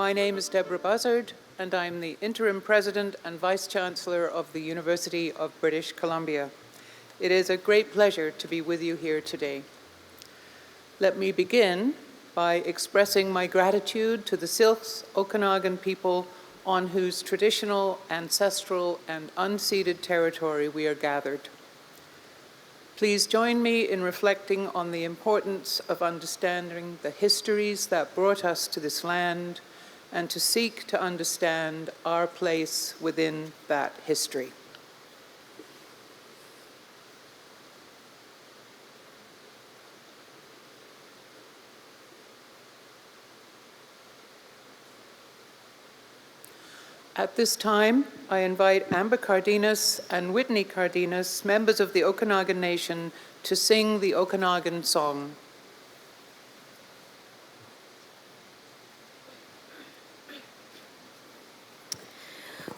My name is Deborah Buzzard, and I'm the Interim President and Vice Chancellor of the University of British Columbia. It is a great pleasure to be with you here today. Let me begin by expressing my gratitude to the Syilx Okanagan people on whose traditional, ancestral, and unceded territory we are gathered. Please join me in reflecting on the importance of understanding the histories that brought us to this land and to seek to understand our place within that history. At this time, I invite Amber Cardenas and Whitney Cardenas, members of the Okanagan Nation, to sing the Okanagan song.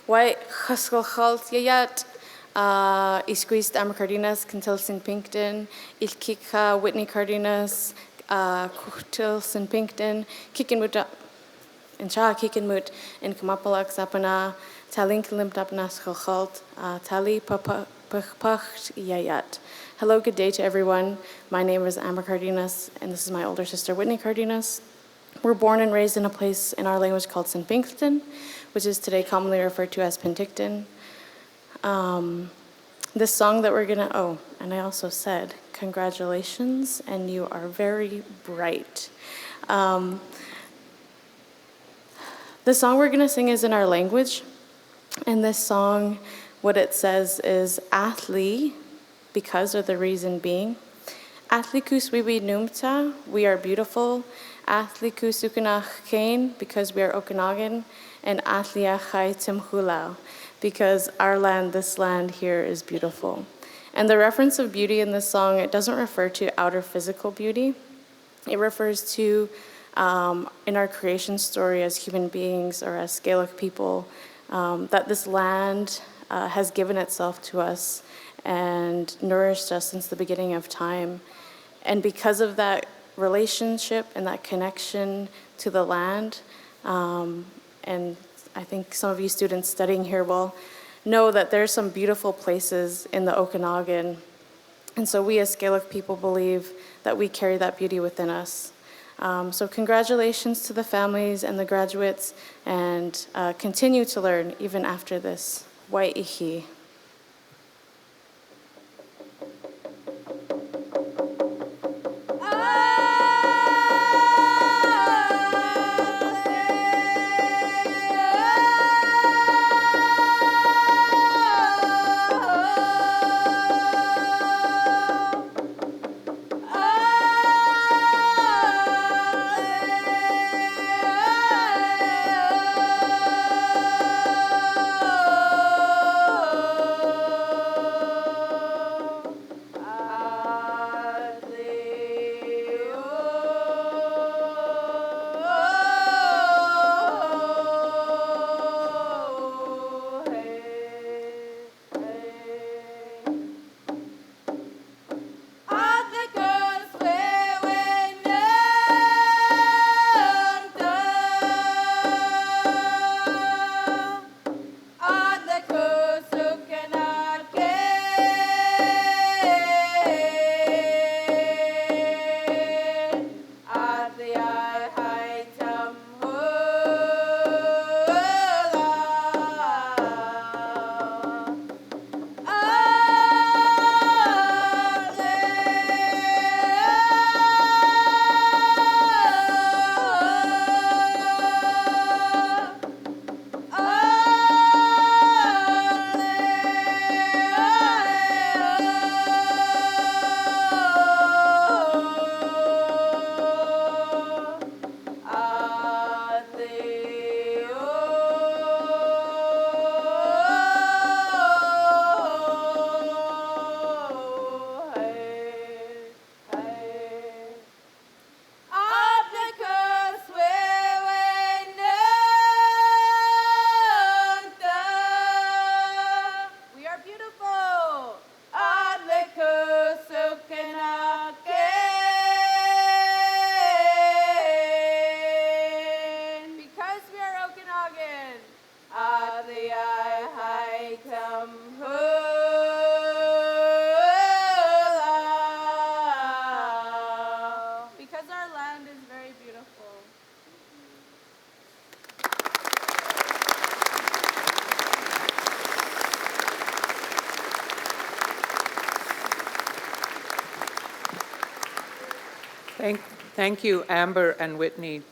Wai chasgalchalt yayat isqueezed Amber Cardenas, Cantilson Pinkton, Ilkika Whitney Cardenas, Kutilson Pinkton, Kikinmuta. In Shah Kikinmut in Kamapalak Zapana, Talink Limptapnas Chalchalt, Tali Pacht Yayat. Hello, good day to everyone. My name is Amber Cardenas, and this is my older sister, Whitney Cardenas. We're born and raised in a place in our language called St. Pinkston, which is today commonly referred to as Penticton. This song that we're gonna, and I also said, congratulations, and you are very bright. The song we're going to sing is in our language, and this song, what it says is Athli, because, or the reason being. Athlikus wiwi numta, we are beautiful. Athlikus ukanach kain, because we are Okanagan. And Athliachai timhulau, because our land, this land here is beautiful. And the reference of beauty in this song, it doesn't refer to outer physical beauty. It refers to in our creation story as human beings or as Gaelic people, that this land has given itself to us and nourished us since the beginning of time. And because of that relationship and that connection to the land, and I think some of you students studying here will know that there's some beautiful places in the Okanagan. And so we as Gaelic people believe that we carry that beauty within us. So congratulations to the families and the graduates, and continue to learn even after this. Wai'ihi. Thank you, Amber and Whitney.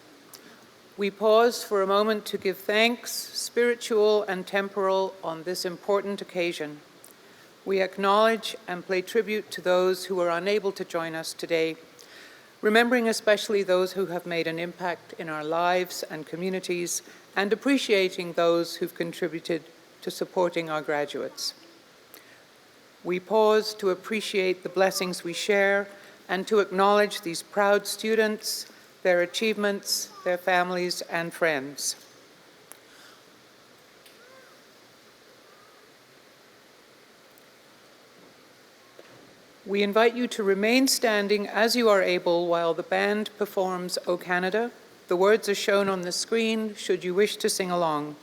We pause for a moment to give thanks, spiritual and temporal, on this important occasion. We acknowledge and pay tribute to those who are unable to join us today, remembering especially those who have made an impact in our lives and communities, and appreciating those who've contributed to supporting our graduates. We pause to appreciate the blessings we share and to acknowledge these proud students, their achievements, their families, and friends. We invite you to remain standing as you are able while the band performs O Canada. The words are shown on the screen should you wish to sing along.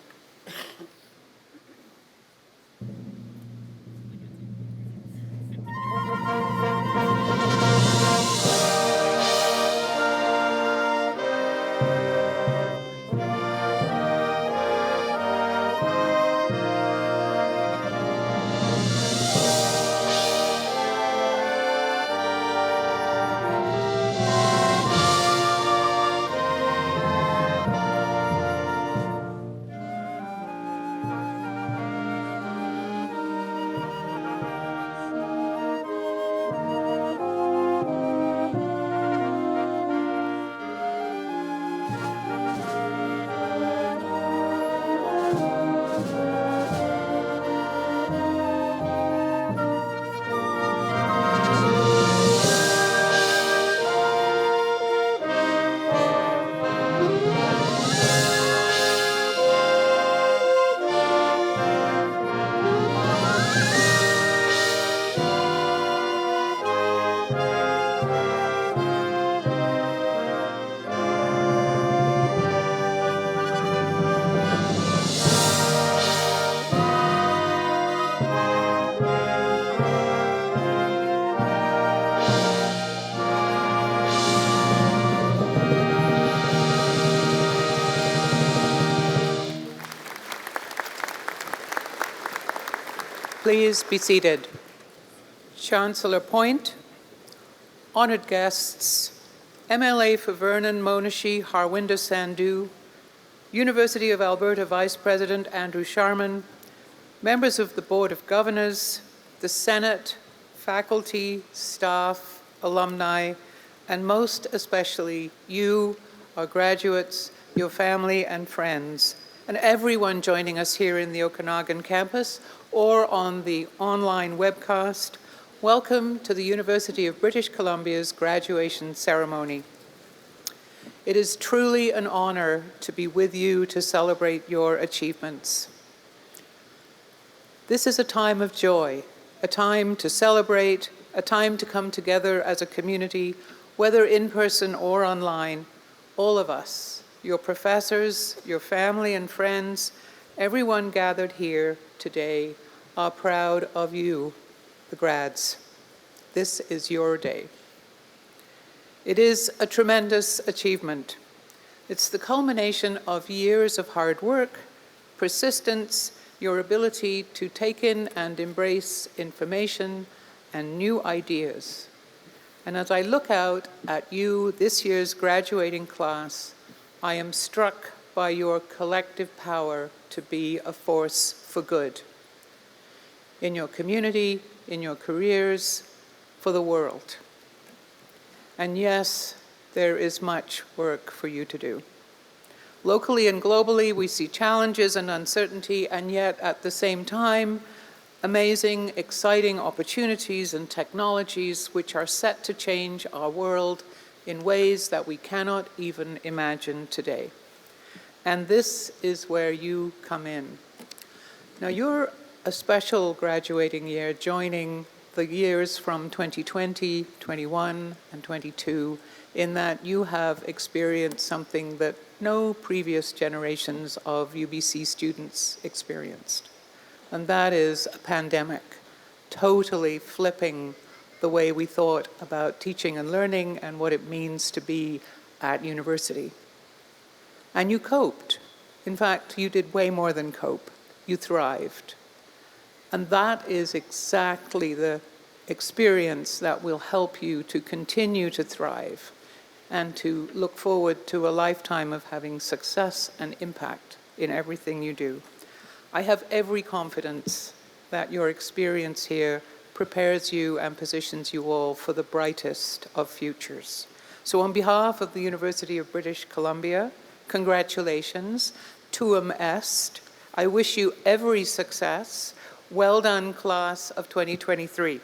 Please be seated. Chancellor Point, honored guests, MLA for Vernon, Monashee, Harwinder Sandhu, University of Alberta Vice President Andrew Sharman, members of the Board of Governors, the Senate, faculty, staff, alumni, and most especially you, our graduates, your family and friends, and everyone joining us here in the Okanagan campus or on the online webcast. Welcome to the University of British Columbia's graduation ceremony. It is truly an honor to be with you to celebrate your achievements. This is a time of joy, a time to celebrate, a time to come together as a community, whether in person or online. All of us, your professors, your family and friends, everyone gathered here today are proud of you, the grads. This is your day. It is a tremendous achievement. It's the culmination of years of hard work, persistence, your ability to take in and embrace information and new ideas. And as I look out at you, this year's graduating class, I am struck by your collective power to be a force for good. In your community, in your careers, for the world. And yes, there is much work for you to do. Locally and globally, we see challenges and uncertainty, and yet at the same time, amazing, exciting opportunities and technologies which are set to change our world in ways that we cannot even imagine today. And this is where you come in. Now, you're a special graduating year, joining the years from 2020, 21, and 22, in that you have experienced something that no previous generations of UBC students experienced. And that is a pandemic, totally flipping the way we thought about teaching and learning and what it means to be at university. And you coped. In fact, you did way more than cope. You thrived. And that is exactly the experience that will help you to continue to thrive and to look forward to a lifetime of having success and impact in everything you do. I have every confidence that your experience here prepares you and positions you all for the brightest of futures. So on behalf of the University of British Columbia, congratulations, tuum est. I wish you every success. Well done, class of 2023.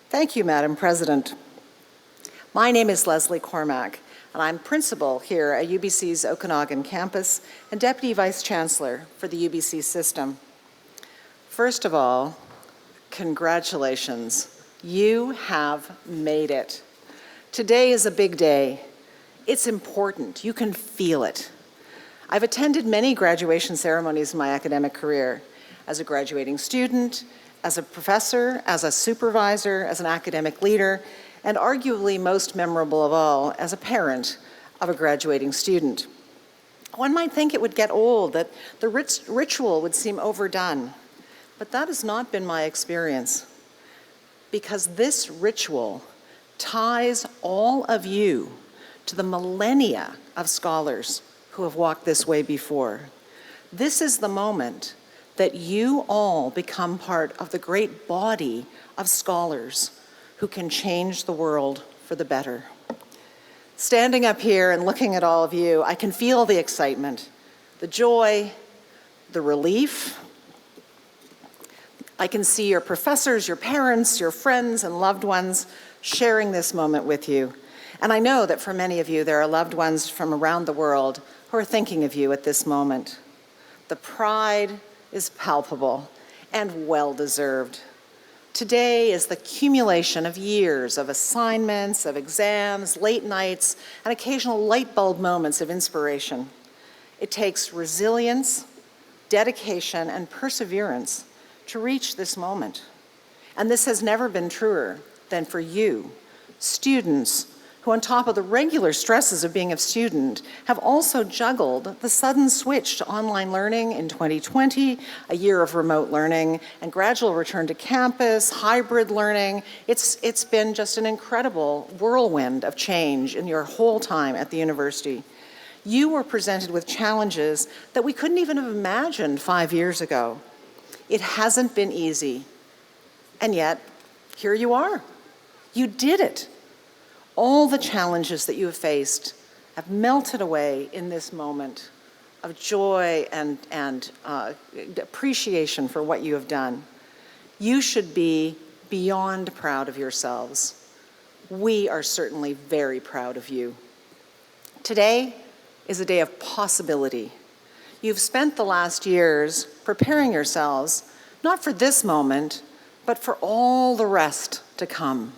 Thank you, Madam President. My name is Leslie Cormack, and I'm principal here at UBC's Okanagan campus and Deputy Vice Chancellor for the UBC system. First of all, congratulations. You have made it. Today is a big day. It's important. You can feel it. I've attended many graduation ceremonies in my academic career as a graduating student, as a professor, as a supervisor, as an academic leader, and arguably most memorable of all, as a parent of a graduating student. One might think it would get old, that the ritual would seem overdone, but that has not been my experience, because this ritual ties all of you to the millennia of scholars who have walked this way before. This is the moment that you all become part of the great body of scholars who can change the world for the better. Standing up here and looking at all of you, I can feel the excitement, the joy, the relief. I can see your professors, your parents, your friends and loved ones sharing this moment with you. And I know that for many of you, there are loved ones from around the world who are thinking of you at this moment. The pride is palpable and well-deserved. Today is the accumulation of years of assignments, of exams, late nights, and occasional light bulb moments of inspiration. It takes resilience, dedication, and perseverance to reach this moment. And this has never been truer than for you, students, who on top of the regular stresses of being a student, have also juggled the sudden switch to online learning in 2020, a year of remote learning, and gradual return to campus, hybrid learning. It's been just an incredible whirlwind of change in your whole time at the university. You were presented with challenges that we couldn't even have imagined 5 years ago. It hasn't been easy, and yet, here you are. You did it. All the challenges that you have faced have melted away in this moment of joy and appreciation for what you have done. You should be beyond proud of yourselves. We are certainly very proud of you. Today is a day of possibility. You've spent the last years preparing yourselves, not for this moment, but for all the rest to come.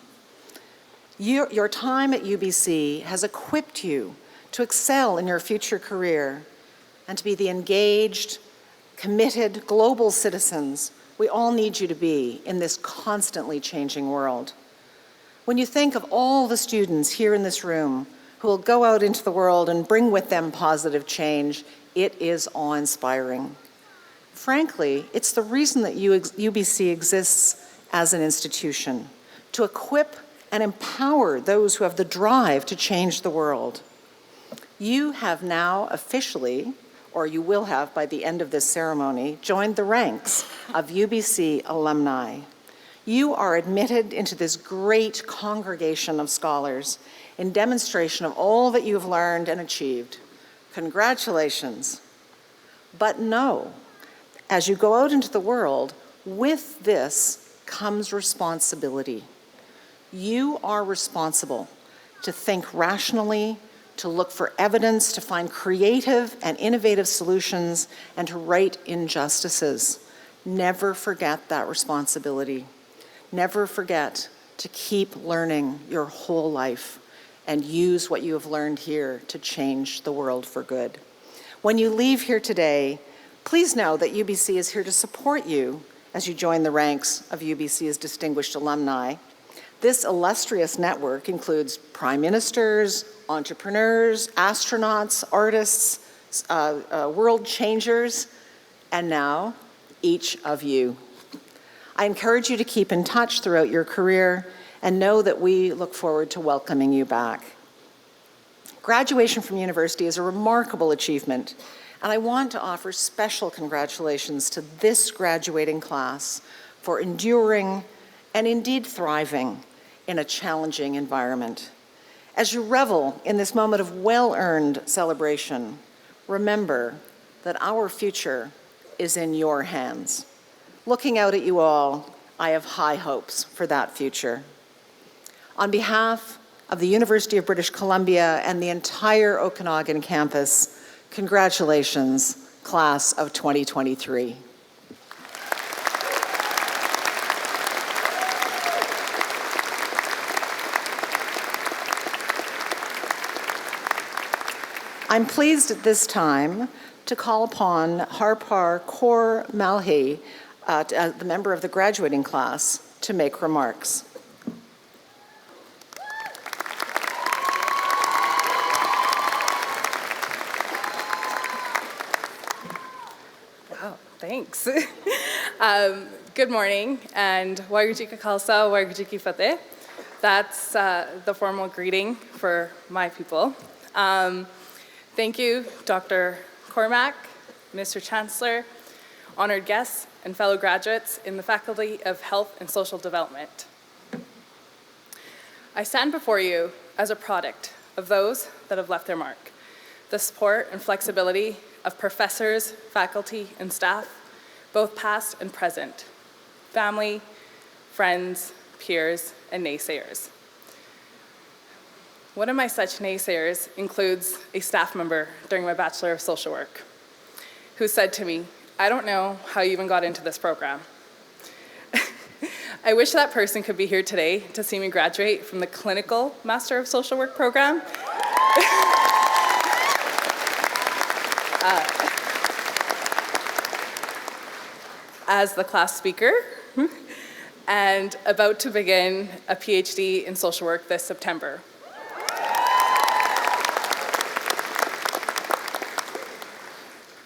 Your time at UBC has equipped you to excel in your future career and to be the engaged, committed, global citizens we all need you to be in this constantly changing world. When you think of all the students here in this room who will go out into the world and bring with them positive change, it is awe-inspiring. Frankly, it's the reason that UBC exists as an institution, to equip and empower those who have the drive to change the world. You have now officially, or you will have by the end of this ceremony, joined the ranks of UBC alumni. You are admitted into this great congregation of scholars in demonstration of all that you have learned and achieved. Congratulations. But know, as you go out into the world, with this comes responsibility. You are responsible to think rationally, to look for evidence, to find creative and innovative solutions, and to right injustices. Never forget that responsibility. Never forget to keep learning your whole life and use what you have learned here to change the world for good. When you leave here today, please know that UBC is here to support you as you join the ranks of UBC's distinguished alumni. This illustrious network includes prime ministers, entrepreneurs, astronauts, artists, world changers, and now each of you. I encourage you to keep in touch throughout your career and know that we look forward to welcoming you back. Graduation from university is a remarkable achievement, and I want to offer special congratulations to this graduating class for enduring and indeed thriving in a challenging environment. As you revel in this moment of well-earned celebration, remember that our future is in your hands. Looking out at you all, I have high hopes for that future. On behalf of the University of British Columbia and the entire Okanagan campus, congratulations, class of 2023. I'm pleased at this time to call upon Harpar Kaur Malhi, the member of the graduating class, to make remarks. Wow, thanks. Good morning, and Wairuji ka Khalsa, Wairuji ki Fateh. That's the formal greeting for my people. Thank you, Dr. Cormack, Mr. Chancellor, honored guests, and fellow graduates in the Faculty of Health and Social Development. I stand before you as a product of those that have left their mark, the support and flexibility of professors, faculty, and staff, both past and present, family, friends, peers, and naysayers. One of my such naysayers includes a staff member during my Bachelor of Social Work who said to me, "I don't know how you even got into this program." I wish that person could be here today to see me graduate from the Clinical Master of Social Work program. As the class speaker and about to begin a PhD in social work this September.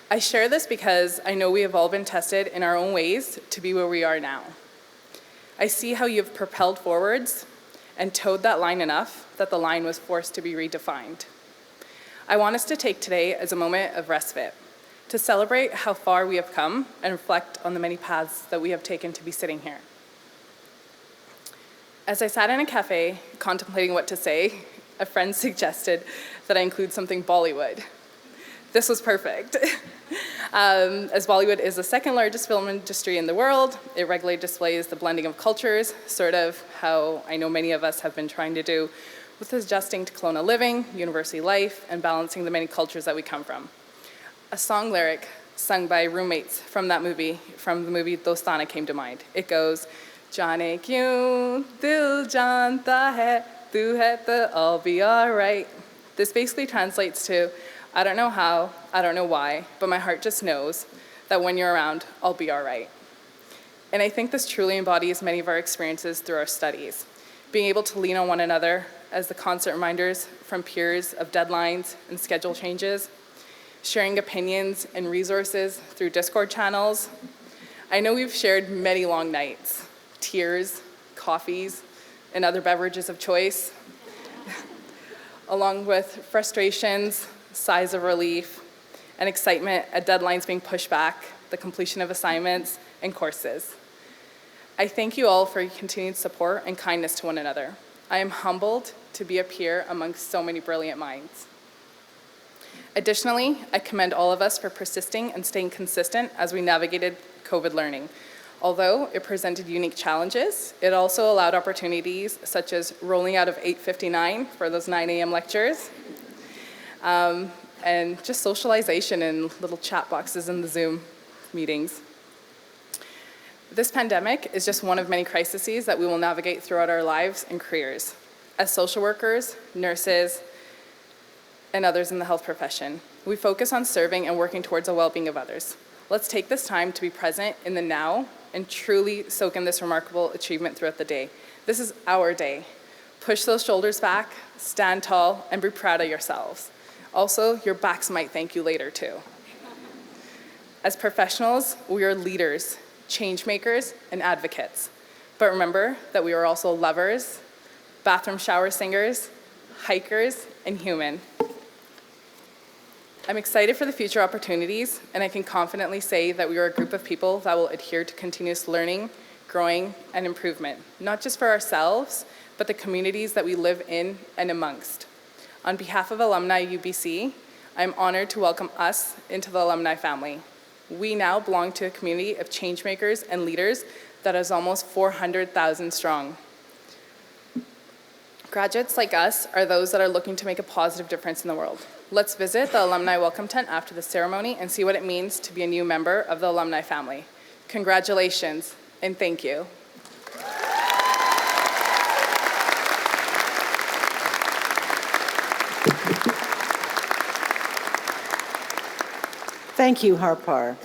I share this because I know we have all been tested in our own ways to be where we are now. I see how you've propelled forwards and towed that line enough that the line was forced to be redefined. I want us to take today as a moment of respite, to celebrate how far we have come and reflect on the many paths that we have taken to be sitting here. As I sat in a cafe contemplating what to say, a friend suggested that I include something Bollywood. This was perfect. As Bollywood is the second largest film industry in the world, it regularly displays the blending of cultures, sort of how I know many of us have been trying to do with adjusting to colonial living, university life, and balancing the many cultures that we come from. A song lyric sung by roommates from the movie Dostana came to mind. It goes, "Jaane kyun dil janta hai, tu hai to I'll be all right." This basically translates to, I don't know how, I don't know why, but my heart just knows that when you're around, I'll be all right. And I think this truly embodies many of our experiences through our studies. Being able to lean on one another as the constant reminders from peers of deadlines and schedule changes, sharing opinions and resources through Discord channels. I know we've shared many long nights, tears, coffees, and other beverages of choice, along with frustrations, sighs of relief, and excitement at deadlines being pushed back, the completion of assignments, and courses. I thank you all for your continued support and kindness to one another. I am humbled to be a peer amongst so many brilliant minds. Additionally, I commend all of us for persisting and staying consistent as we navigated COVID learning. Although it presented unique challenges, it also allowed opportunities such as rolling out of 8:59 for those 9 a.m. lectures, and just socialization in little chat boxes in the Zoom meetings. This pandemic is just one of many crises that we will navigate throughout our lives and careers as social workers, nurses, and others in the health profession. We focus on serving and working towards the well-being of others. Let's take this time to be present in the now and truly soak in this remarkable achievement throughout the day. This is our day. Push those shoulders back, stand tall, and be proud of yourselves. Also, your backs might thank you later too. As professionals, we are leaders, change makers, and advocates. But remember that we are also lovers, bathroom shower singers, hikers, and human. I'm excited for the future opportunities, and I can confidently say that we are a group of people that will adhere to continuous learning, growing, and improvement, not just for ourselves, but the communities that we live in and amongst. On behalf of Alumni UBC, I'm honored to welcome us into the alumni family. We now belong to a community of changemakers and leaders that is almost 400,000 strong. Graduates like us are those that are looking to make a positive difference in the world. Let's visit the Alumni Welcome Tent after the ceremony and see what it means to be a new member of the alumni family. Congratulations, and thank you. Thank you, Harpar.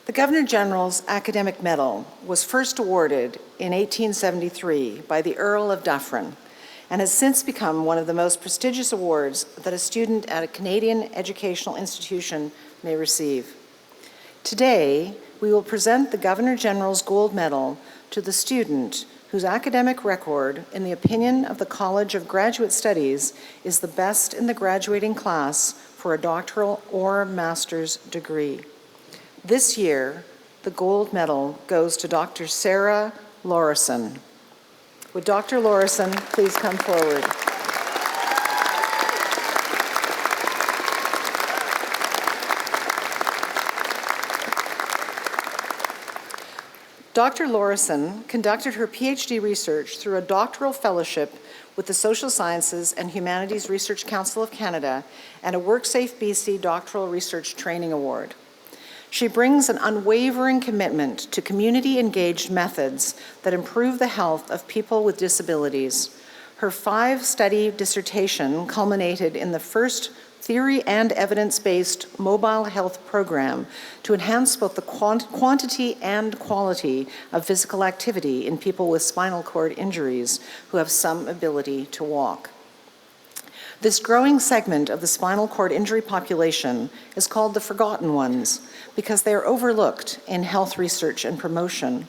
The Governor General's Academic Medal was first awarded in 1873 by the Earl of Dufferin and has since become one of the most prestigious awards that a student at a Canadian educational institution may receive. Today, we will present the Governor General's Gold Medal to the student whose academic record, in the opinion of the College of Graduate Studies, is the best in the graduating class for a doctoral or master's degree. This year, the gold medal goes to Dr. Sarah Laurison. Would Dr. Laurison please come forward? Dr. Laurison conducted her PhD research through a doctoral fellowship with the Social Sciences and Humanities Research Council of Canada and a WorkSafe BC Doctoral Research Training Award. She brings an unwavering commitment to community-engaged methods that improve the health of people with disabilities. Her 5-study dissertation culminated in the first theory and evidence-based mobile health program to enhance both the quantity and quality of physical activity in people with spinal cord injuries who have some ability to walk. This growing segment of the spinal cord injury population is called the forgotten ones because they are overlooked in health research and promotion.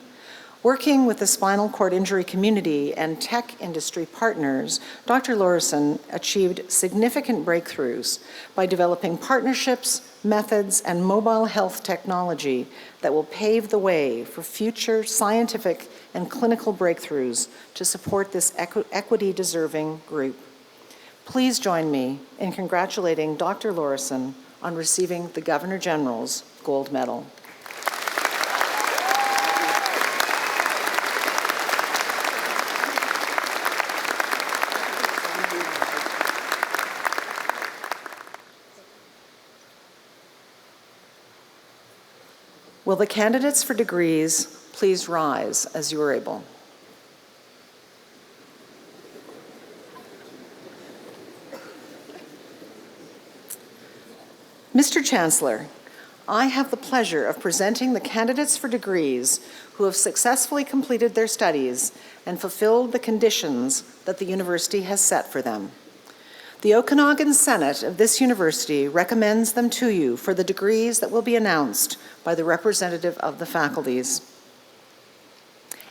Working with the spinal cord injury community and tech industry partners, Dr. Laurison achieved significant breakthroughs by developing partnerships, methods, and mobile health technology that will pave the way for future scientific and clinical breakthroughs to support this equity-deserving group. Please join me in congratulating Dr. Laurison on receiving the Governor General's Gold Medal. Will the candidates for degrees please rise as you are able? Mr. Chancellor, I have the pleasure of presenting the candidates for degrees who have successfully completed their studies and fulfilled the conditions that the university has set for them. The Okanagan Senate of this university recommends them to you for the degrees that will be announced by the representative of the faculties.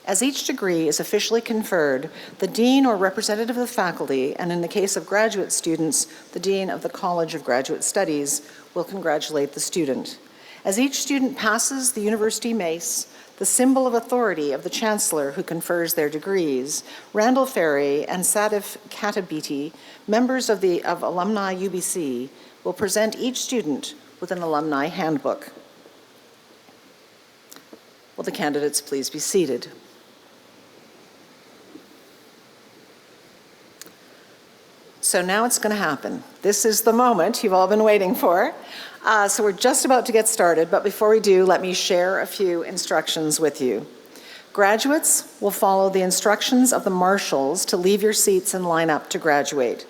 As each degree is officially conferred, the dean or representative of the faculty, and in the case of graduate students, the dean of the College of Graduate Studies, will congratulate the student. As each student passes the university mace, the symbol of authority of the chancellor who confers their degrees, Randall Ferry and Sadif Katabiti, members of Alumni UBC, will present each student with an alumni handbook. Will the candidates please be seated? So now it's going to happen. This is the moment you've all been waiting for. So we're just about to get started, but before we do, let me share a few instructions with you. Graduates will follow the instructions of the marshals to leave your seats and line up to graduate.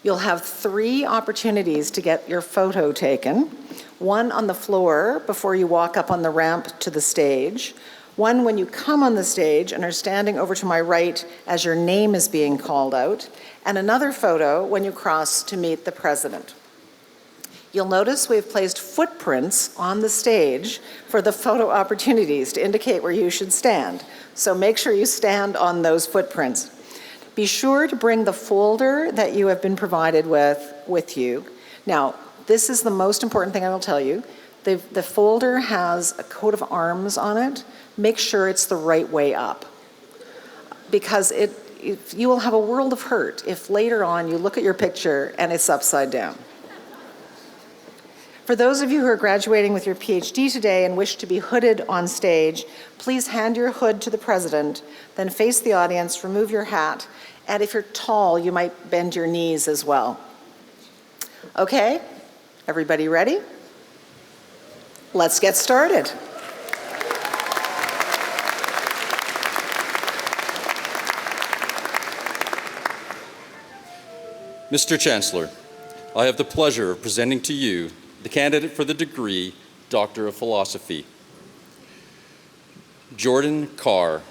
You'll have 3 opportunities to get your photo taken. One on the floor before you walk up on the ramp to the stage, One when you come on the stage and are standing over to my right as your name is being called out, and another photo when you cross to meet the president. You'll notice we've placed footprints on the stage for the photo opportunities to indicate where you should stand. So make sure you stand on those footprints. Be sure to bring the folder that you have been provided with you. Now, this is the most important thing I will tell you. The folder has a coat of arms on it. Make sure it's the right way up, because you will have a world of hurt if later on you look at your picture and it's upside down. For those of you who are graduating with your PhD today and wish to be hooded on stage, please hand your hood to the president, then face the audience, remove your hat, and if you're tall, you might bend your knees as well. Okay, everybody ready? Let's get started. Mr. Chancellor, I have the pleasure of presenting to you the candidate for the degree Doctor of Philosophy, Jordan Carr.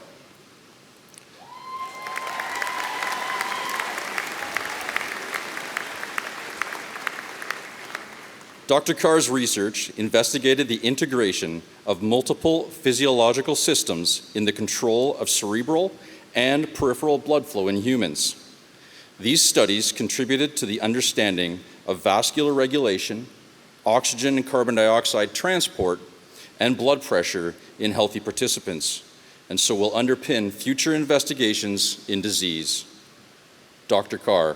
Dr. Carr's research investigated the integration of multiple physiological systems in the control of cerebral and peripheral blood flow in humans. These studies contributed to the understanding of vascular regulation, oxygen and carbon dioxide transport, and blood pressure in healthy participants, and so will underpin future investigations in disease. Dr. Carr.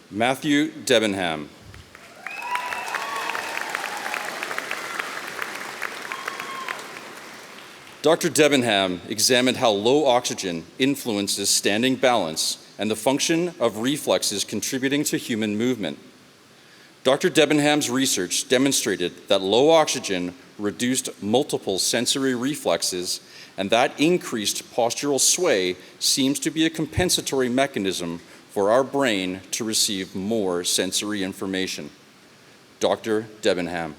Matthew Debenham. Dr. Debenham examined how low oxygen influences standing balance and the function of reflexes contributing to human movement. Dr. Debenham's research demonstrated that low oxygen reduced multiple sensory reflexes, and that increased postural sway seems to be a compensatory mechanism for our brain to receive more sensory information. Dr. Debenham.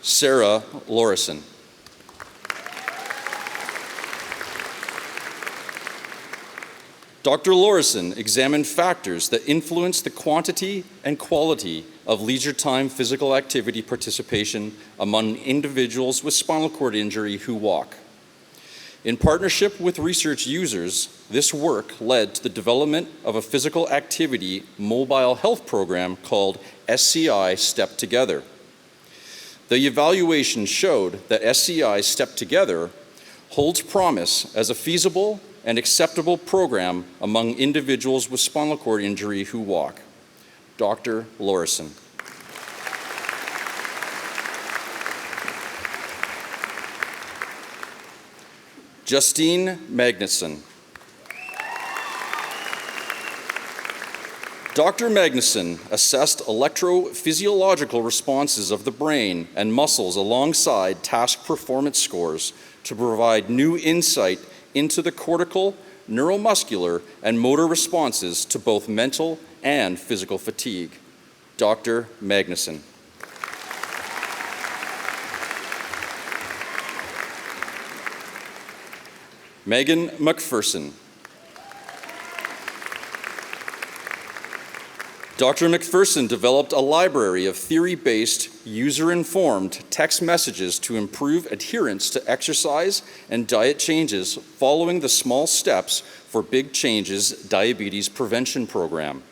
Sarah Lorison. Dr. Lorison examined factors that influence the quantity and quality of leisure time physical activity participation among individuals with spinal cord injury who walk. In partnership with research users, this work led to the development of a physical activity mobile health program called SCI Step Together. The evaluation showed that SCI Step Together holds promise as a feasible and acceptable program among individuals with spinal cord injury who walk. Dr. Lorison. Justine Magnuson. Dr. Magnuson assessed electrophysiological responses of the brain and muscles alongside task performance scores to provide new insight into the cortical, neuromuscular, and motor responses to both mental and physical fatigue. Dr. Magnuson. Megan McPherson. Dr. McPherson developed a library of theory-based, user-informed text messages to improve adherence to exercise and diet changes following the Small Steps for Big Changes Diabetes Prevention Program.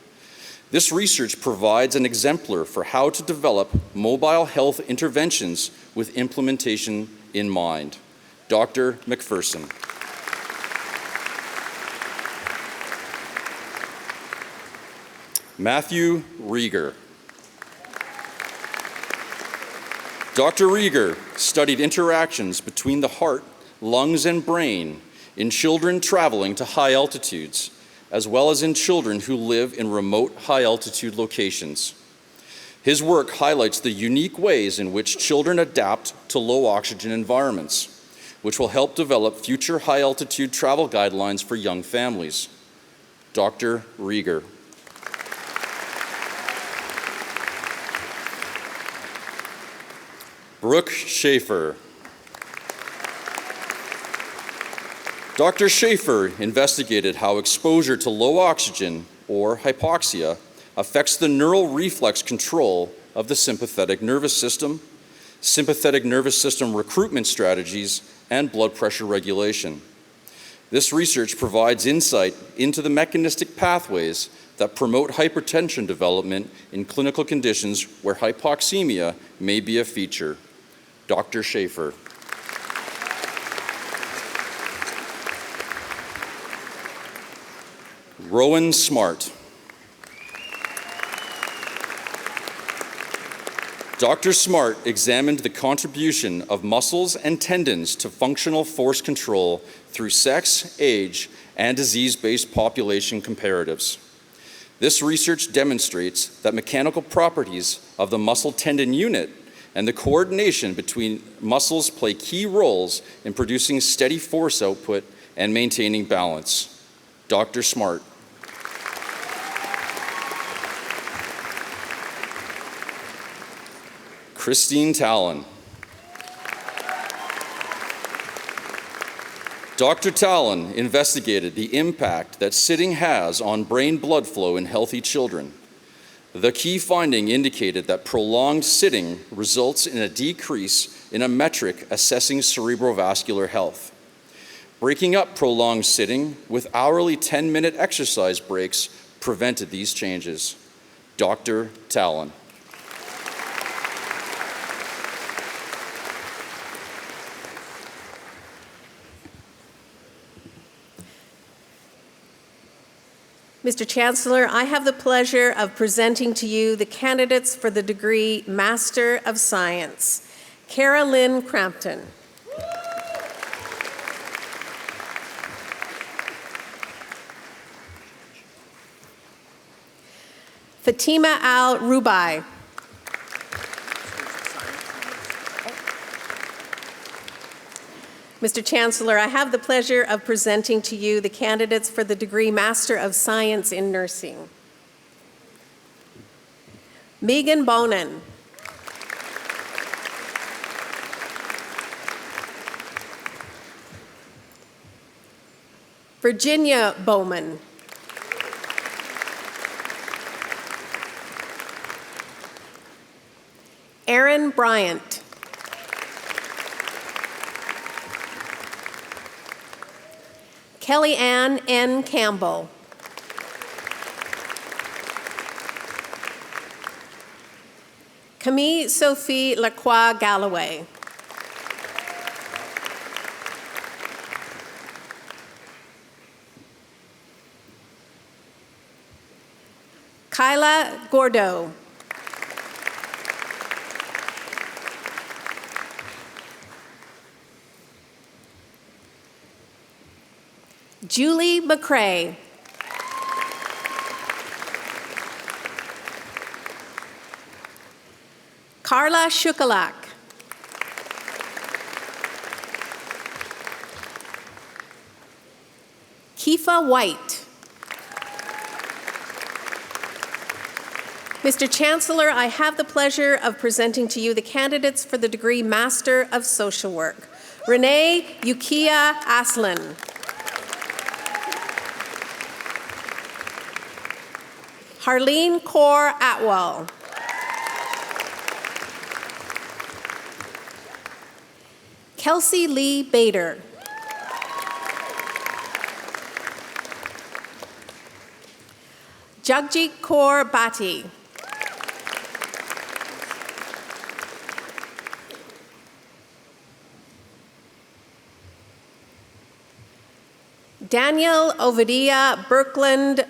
This research provides an exemplar for how to develop mobile health interventions with implementation in mind. Dr. McPherson. Matthew Rieger. Dr. Rieger studied interactions between the heart, lungs, and brain in children traveling to high altitudes, as well as in children who live in remote high-altitude locations. His work highlights the unique ways in which children adapt to low oxygen environments, which will help develop future high-altitude travel guidelines for young families. Dr. Rieger. Brooke Schaefer. Dr. Schaefer investigated how exposure to low oxygen, or hypoxia, affects the neural reflex control of the sympathetic nervous system recruitment strategies, and blood pressure regulation. This research provides insight into the mechanistic pathways that promote hypertension development in clinical conditions where hypoxemia may be a feature. Dr. Schaefer. Rowan Smart. Dr. Smart examined the contribution of muscles and tendons to functional force control through sex, age, and disease-based population comparatives. This research demonstrates that mechanical properties of the muscle tendon unit and the coordination between muscles play key roles in producing steady force output and maintaining balance. Dr. Smart. Christine Talon. Dr. Talon investigated the impact that sitting has on brain blood flow in healthy children. The key finding indicated that prolonged sitting results in a decrease in a metric assessing cerebrovascular health. Breaking up prolonged sitting with hourly 10-minute exercise breaks prevented these changes. Dr. Talon. Mr. Chancellor, I have the pleasure of presenting to you the candidates for the degree Master of Science. Cara Lynn Crampton. Fatima Al-Rubai. Mr. Chancellor, I have the pleasure of presenting to you the candidates for the degree Master of Science in Nursing. Megan Bonin. Virginia Bowman. Aaron Bryant. Kelly Ann N. Campbell. Camille Sophie Lacroix Galloway. Kyla Gordo. Julie McCrae. Carla Shukalak. Kifa White. Mr. Chancellor, I have the pleasure of presenting to you the candidates for the degree Master of Social Work. Renee Yukia Aslan. Harleen Kaur Atwell. Kelsey Lee Bader. Jagjit Kaur Bhatti. Daniel Ovidia Birkland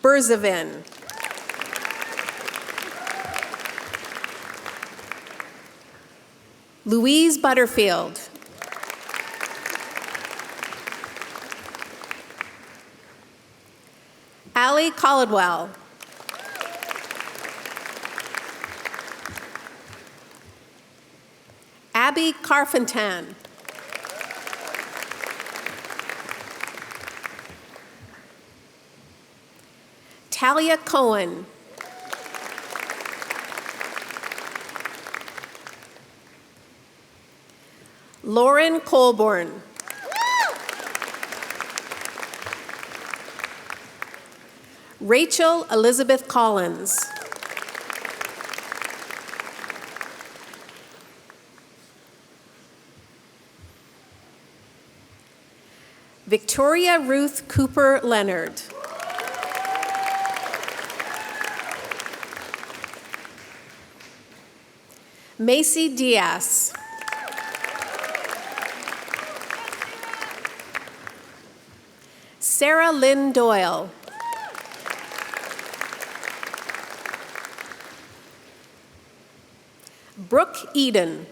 Berzavin. Louise Butterfield. Allie Caldwell. Abby Carfentan. Talia Cohen. Lauren Colborn. Rachel Elizabeth Collins. Victoria Ruth Cooper Leonard. Macy Diaz. Sarah Lynn Doyle. Brooke Eden.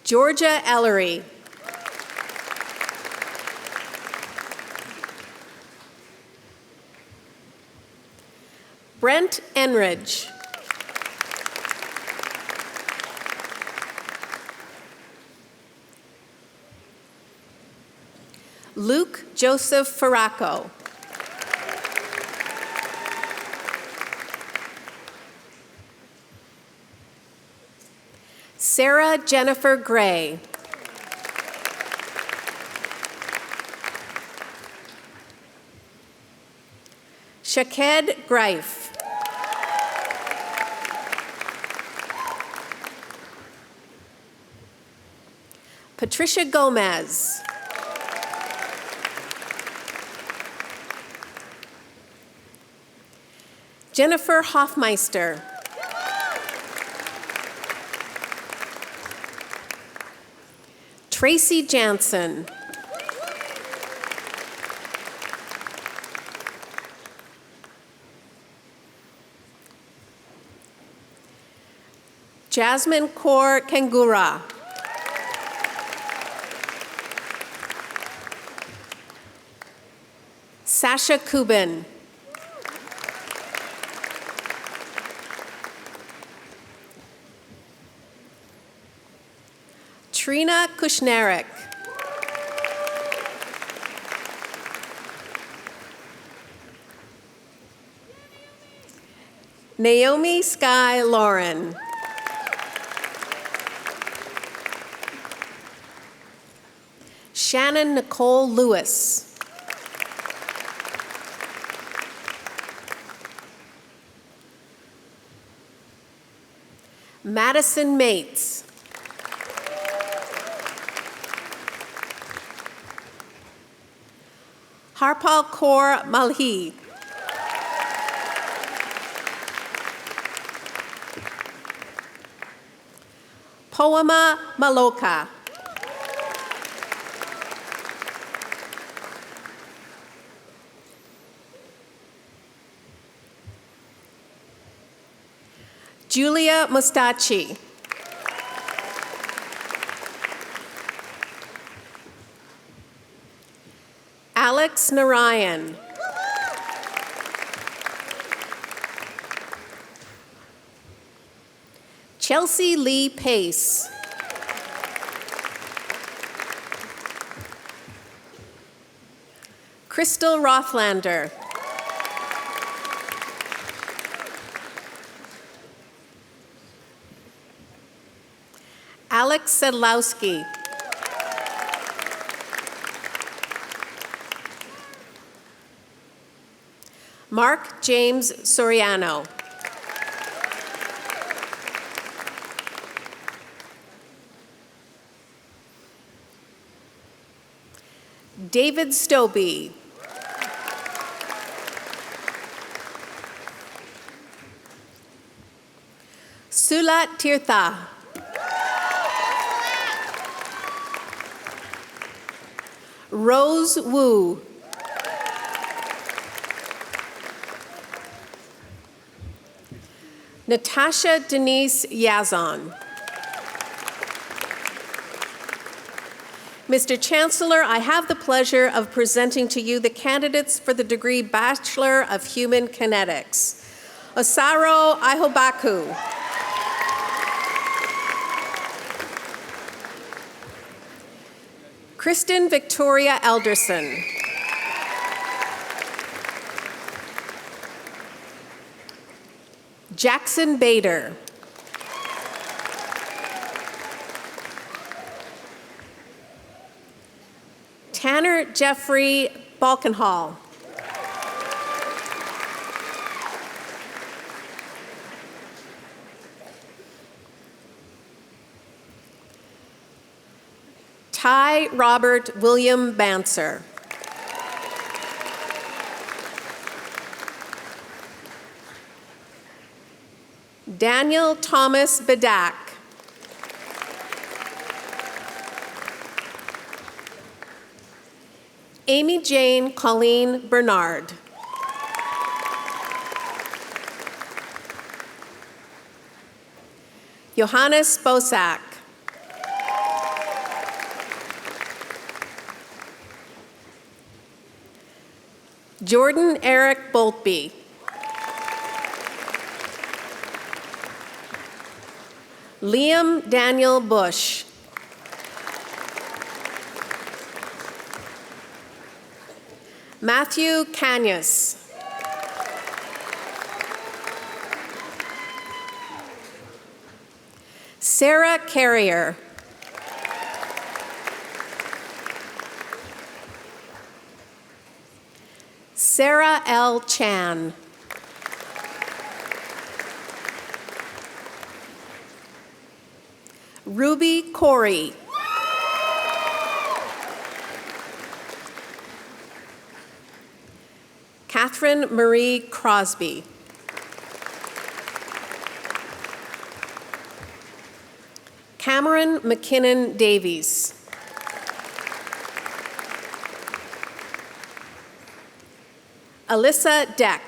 Georgia Ellery. Brent Enridge. Luke Joseph Farraco. Sarah Jennifer Gray. Shaked Greif. Patricia Gomez. Jennifer Hoffmeister. Tracy Jansen. Jasmine Kaur Kangura. Sasha Kubin. Trina Kushnarek. Naomi Sky Lauren. Shannon Nicole Lewis. Madison Mates. Harpal Kaur Malhi. Poema Maloka. Julia Mustachi. Alex Narayan. Chelsea Lee Pace. Crystal Rothlander. Alex Sedlowski. Mark James Soriano. David Stobie. Sulat Tirtha. Rose Wu. Natasha Denise Yazon. Mr. Chancellor, I have the pleasure of presenting to you the candidates for the degree Bachelor of Human Kinetics. Osaro Ihobaku. Kristen Victoria Elderson. Jackson Bader. Tanner Jeffrey Balkenhall. Ty Robert William Banser. Daniel Thomas Bedak. Amy Jane Colleen Bernard. Johannes Bosak. Jordan Eric Boltby. Liam Daniel Bush. Matthew Canyas. Sarah Carrier. Sarah L. Chan. Ruby Corey. Catherine Marie Crosby. Cameron McKinnon Davies. Alyssa Deck.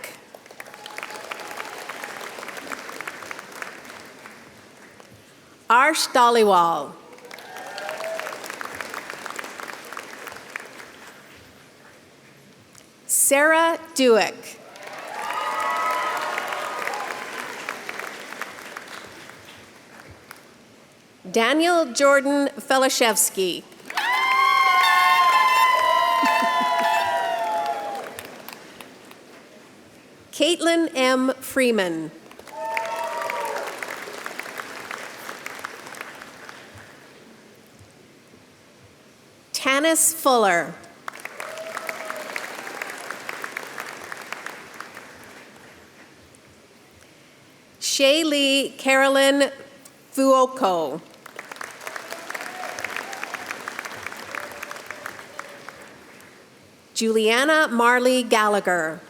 Arsh Dhaliwal. Sarah Dewick. Daniel Jordan Felishevsky. Caitlin M. Freeman. Tanis Fuller. Shaylee Carolyn Fuoko. Juliana Marley Gallagher.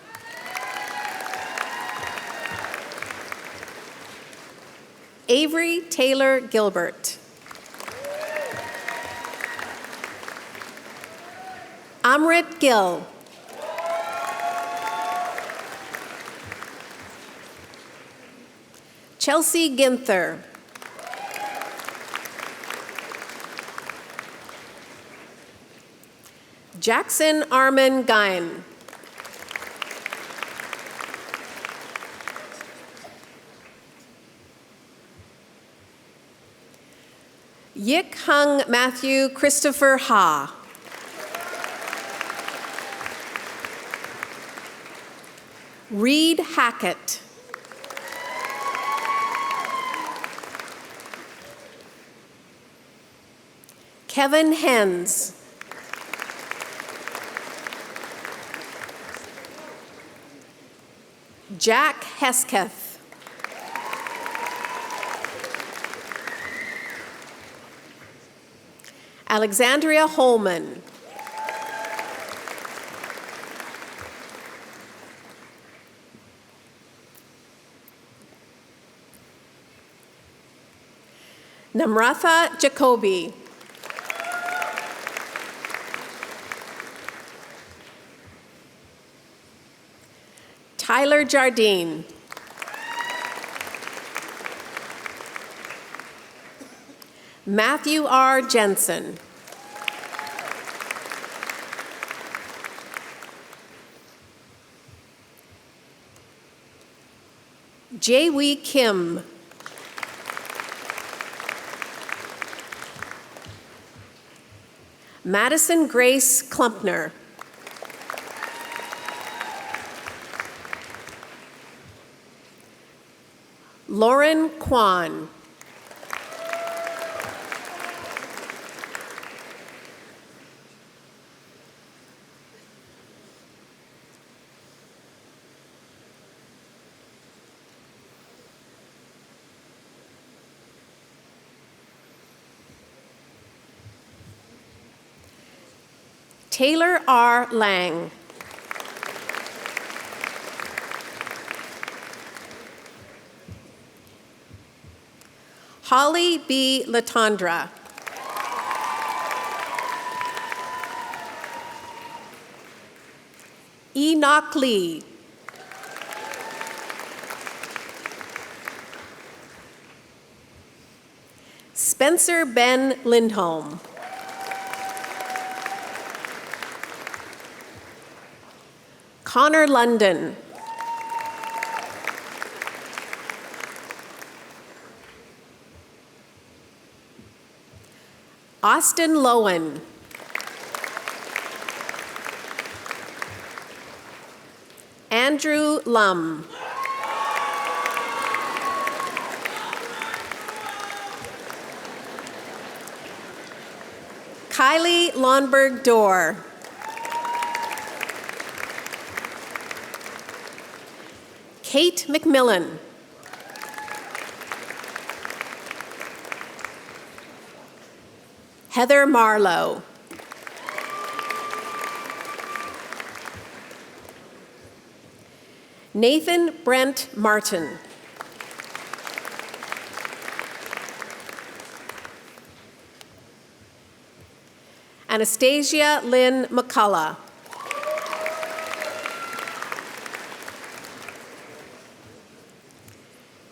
Avery Taylor Gilbert. Amrit Gill. Chelsea Ginther. Jackson Armin Guyen. Yik Hung Matthew Christopher Ha. Reed Hackett. Kevin Hens. Jack Hesketh. Alexandria Holman. Namratha Jacoby. Tyler Jardine. Matthew R. Jensen. Jae-wee Kim. Madison Grace Klumpner. Lauren Kwan. Taylor R. Lang. Holly B. Latondra. Enoch Lee. Spencer Ben Lindholm. Connor London. Austin Lowen. Andrew Lum. Kylie Lonberg Dorr. Kate McMillan. Heather Marlowe. Nathan Brent Martin. Anastasia Lynn McCullough.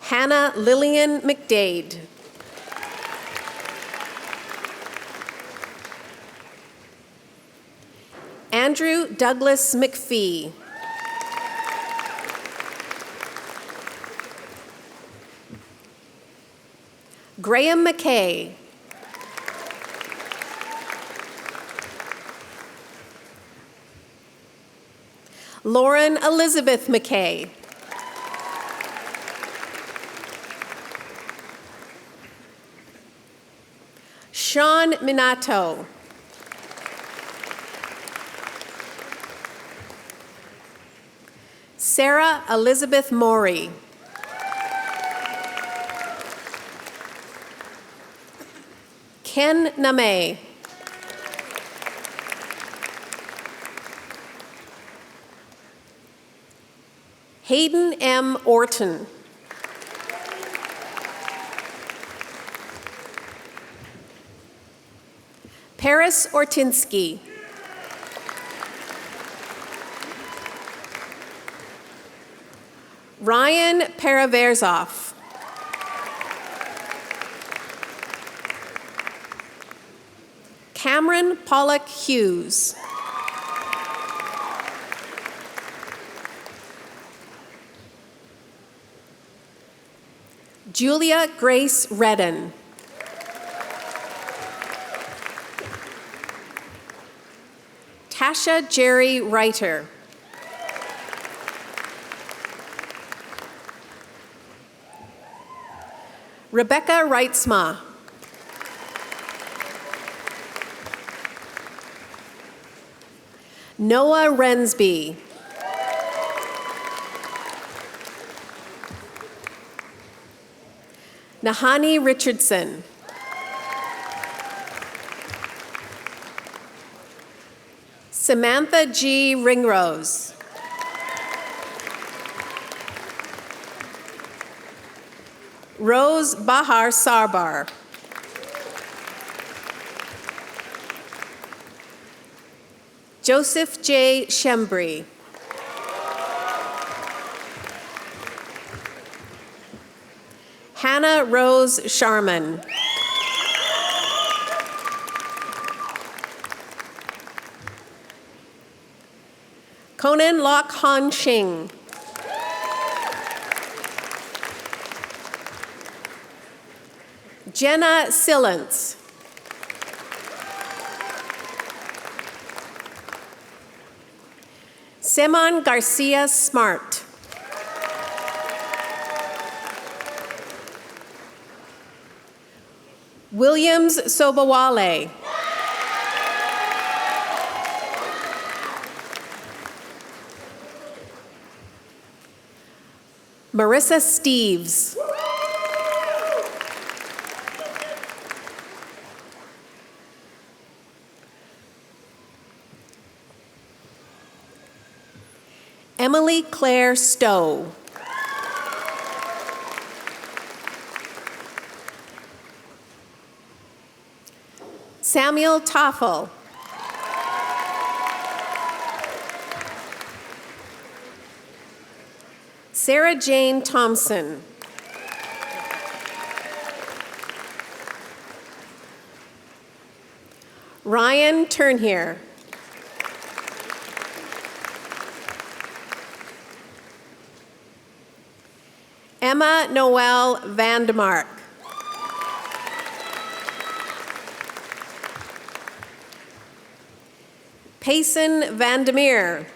Hannah Lillian McDade. Andrew Douglas McPhee. Graham McKay. Lauren Elizabeth McKay. Sean Minato. Sarah Elizabeth Morey. Ken Name. Hayden M. Orton. Paris Ortinsky. Ryan Paraverzov. Cameron Pollock Hughes. Julia Grace Redden. Tasha Jerry Reiter. Rebecca Reitzma. Noah Rensby. Nahani Richardson. Samantha G. Ringrose. Rose Bahar Sarbar. Joseph J. Shembri. Hannah Rose Sharman. Conan Lok Han Shing. Jenna Sillance. Simon Garcia Smart. Williams Sobawale. Marissa Steves. Emily Claire Stowe. Samuel Toffel. Sarah Jane Thompson. Ryan Turnhere. Emma Noel Vandemark. Payson Vandermeer.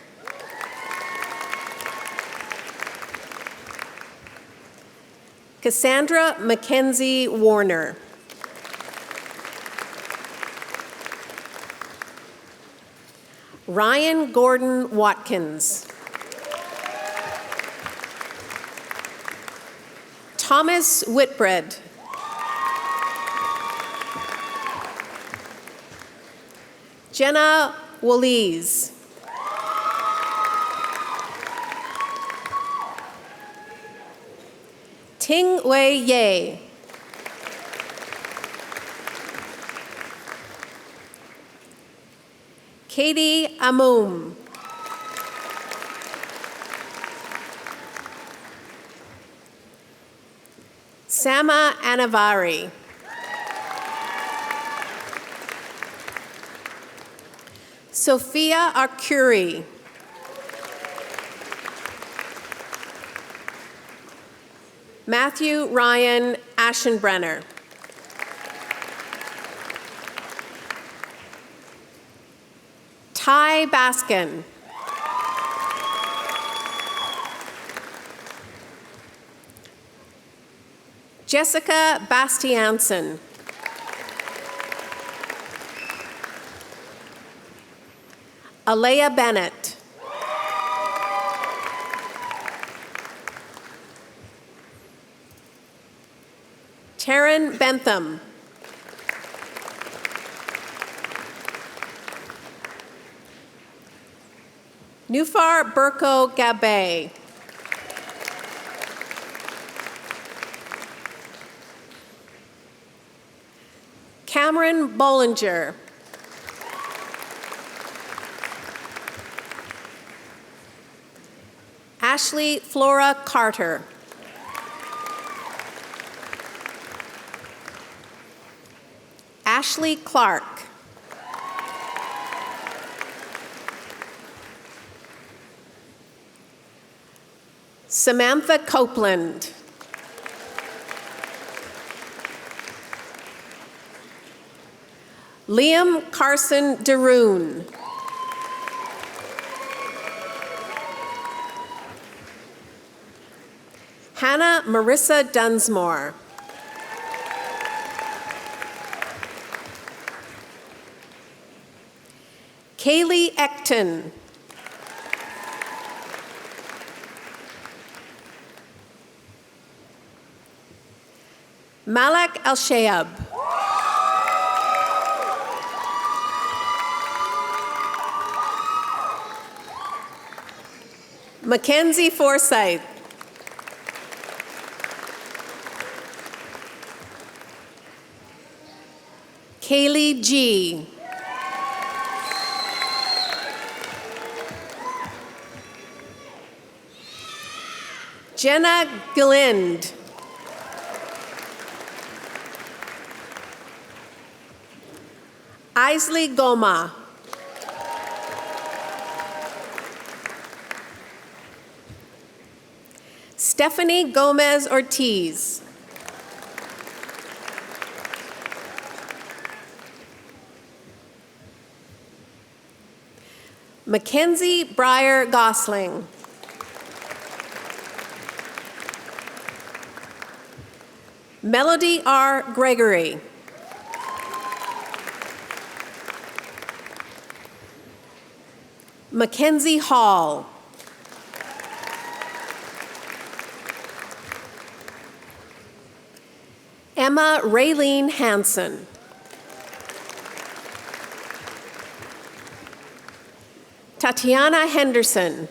Cassandra Mackenzie Warner. Ryan Gordon Watkins. Thomas Whitbread. Jenna Wallis. Ting Wei Ye. Katie Amoum. Sama Anavari. Sophia Arcuri. Matthew Ryan Aschenbrenner. Ty Baskin. Jessica Bastiansen. Alea Bennett. Taryn Bentham. Nufar Burko Gabe. Cameron Bollinger. Ashley Flora Carter. Ashley Clark. Samantha Copeland. Liam Carson DeRoon. Hannah Marissa Dunsmore. Kaylee Ecton. Malak Al-Shayab. Mackenzie Forsyth. Kaylee G. Jenna Gillind. Isley Goma. Stephanie Gomez Ortiz. Mackenzie Breyer Gosling. Melody R. Gregory. Mackenzie Hall. Emma Raylene Hansen. Tatiana Henderson.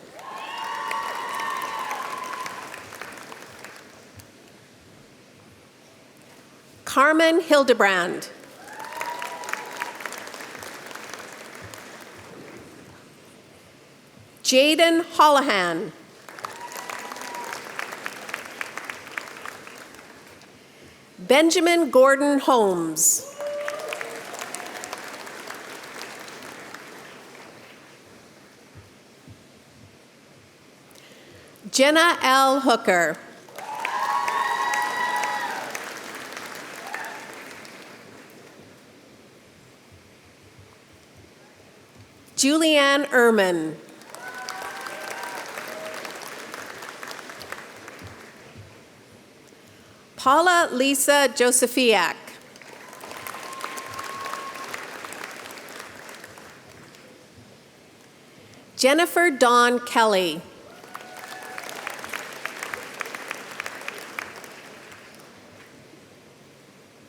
Carmen Hildebrand. Jaden Holohan. Benjamin Gordon Holmes. Jenna L. Hooker. Julianne Ehrman. Paula Lisa Josephiak. Jennifer Dawn Kelly.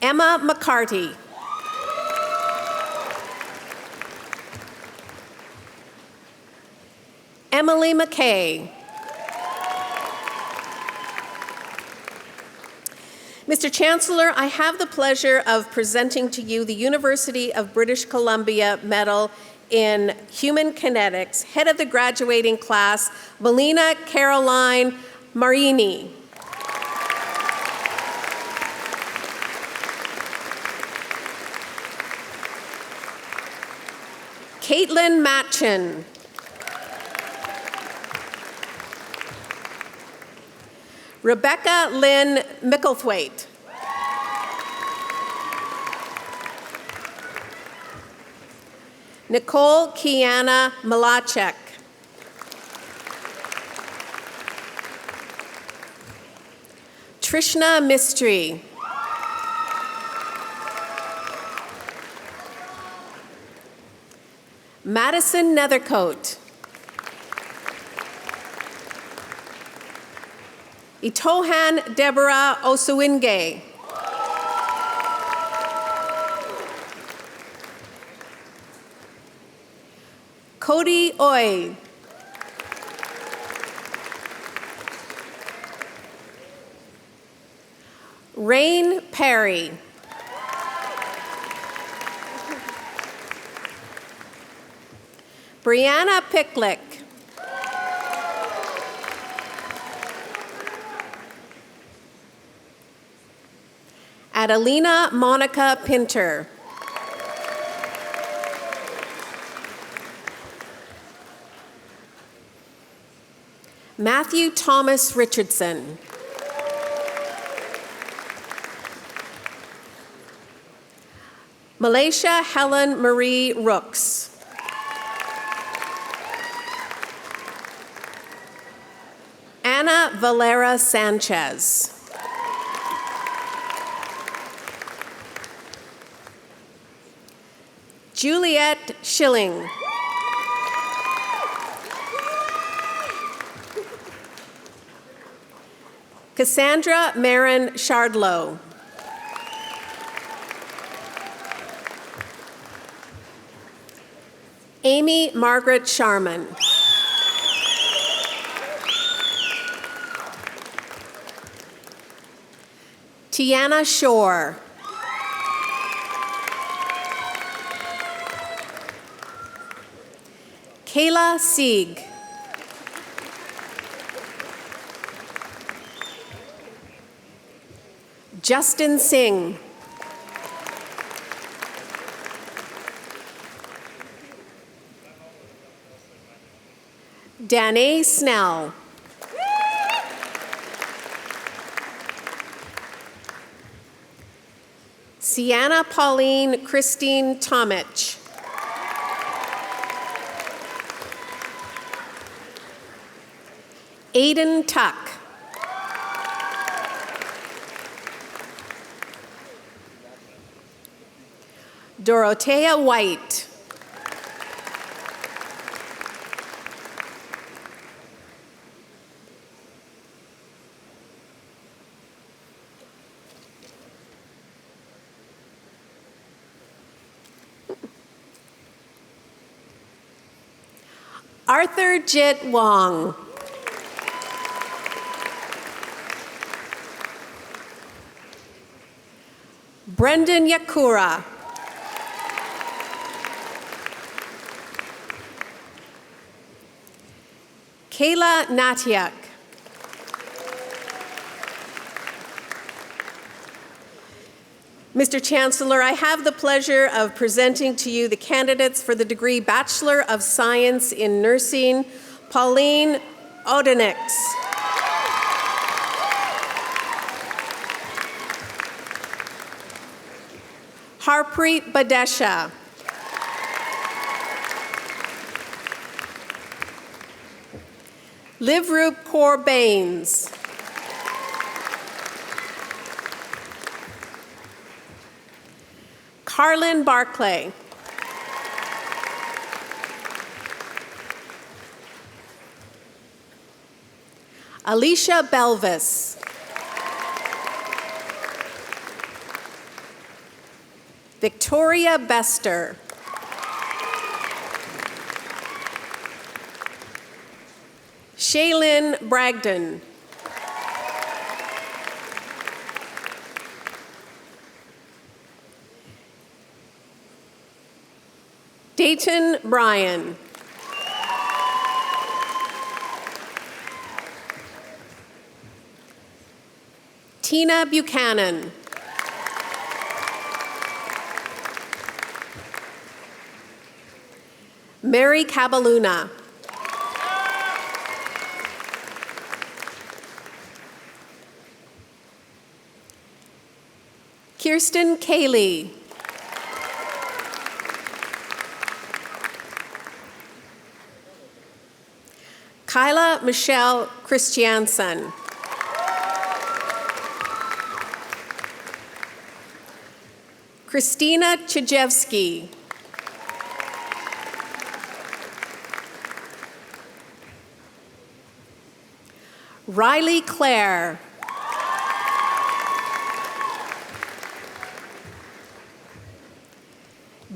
Emma McCarty. Emily McKay. Mr. Chancellor, I have the pleasure of presenting to you the University of British Columbia Medal in Human Kinetics, head of the graduating class, Melina Caroline Marini. Caitlin Matchin. Rebecca Lynn Micklethwaite. Nicole Kiana Malachek. Trishna Mistry. Madison Nethercoat. Itohan Deborah Osuwinge. Cody Oy. Rain Perry. Brianna Picklick. Adelina Monica Pinter. Matthew Thomas Richardson. Malaysia Helen Marie Rooks. Anna Valera Sanchez. Juliet Schilling. Cassandra Marin Shardlow. Amy Margaret Sharman. Tiana Shore. Kayla Sieg. Justin Singh. Danae Snell. Sienna Pauline Christine Tomich. Aiden Tuck. Dorothea White. Arthur Jit Wong. Brendan Yakura. Kayla Natiak. Mr. Chancellor, I have the pleasure of presenting to you the candidates for the degree Bachelor of Science in Nursing, Pauline Odenix. Harpreet Badesha. Livroop Kaur Baines. Carlin Barclay. Alicia Belvis. Victoria Bester. Shaylin Bragdon. Dayton Bryan. Tina Buchanan. Mary Cabaluna. Kirsten Cayley. Kyla Michelle Christiansen. Christina Chijevsky. Riley Clare.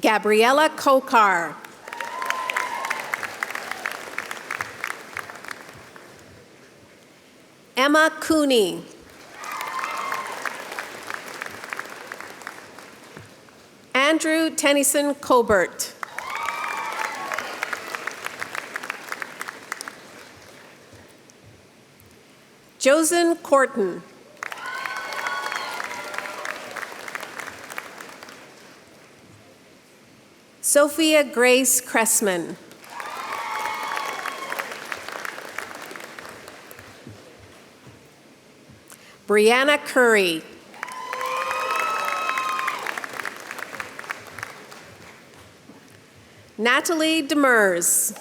Gabriella Kokar. Emma Cooney. Andrew Tennyson Colbert. Josen Corton. Sophia Grace Cressman. Brianna Curry. Natalie Demers.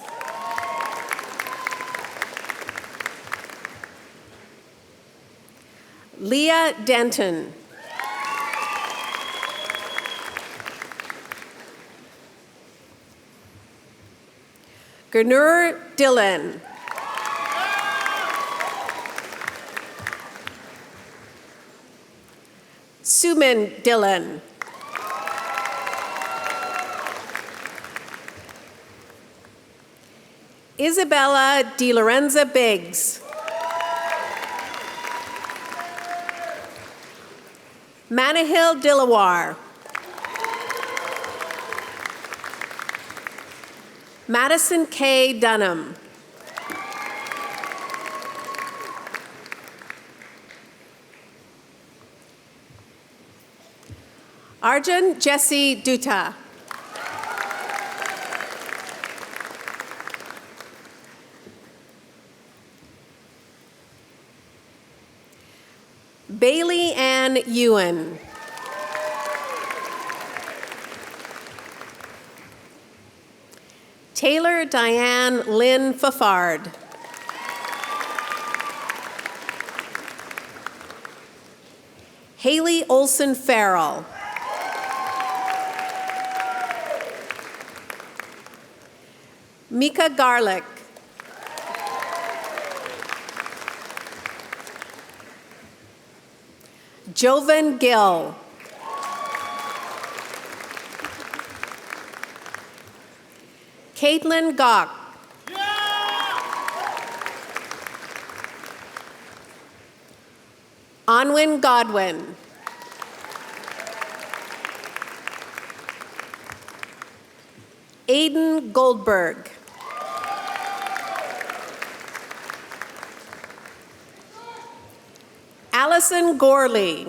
Leah Denton. Gernur Dillon. Suman Dillon. Isabella Di Lorenza Biggs. Manahil Dilawar. Madison K. Dunham. Arjun Jesse Dutta. Bailey Ann Ewan. Taylor Diane Lynn Fafard. Haley Olson Farrell. Mika Garlick. Jovan Gill. Caitlin Gok. Anwin Godwin. Aiden Goldberg. Allison Gorley.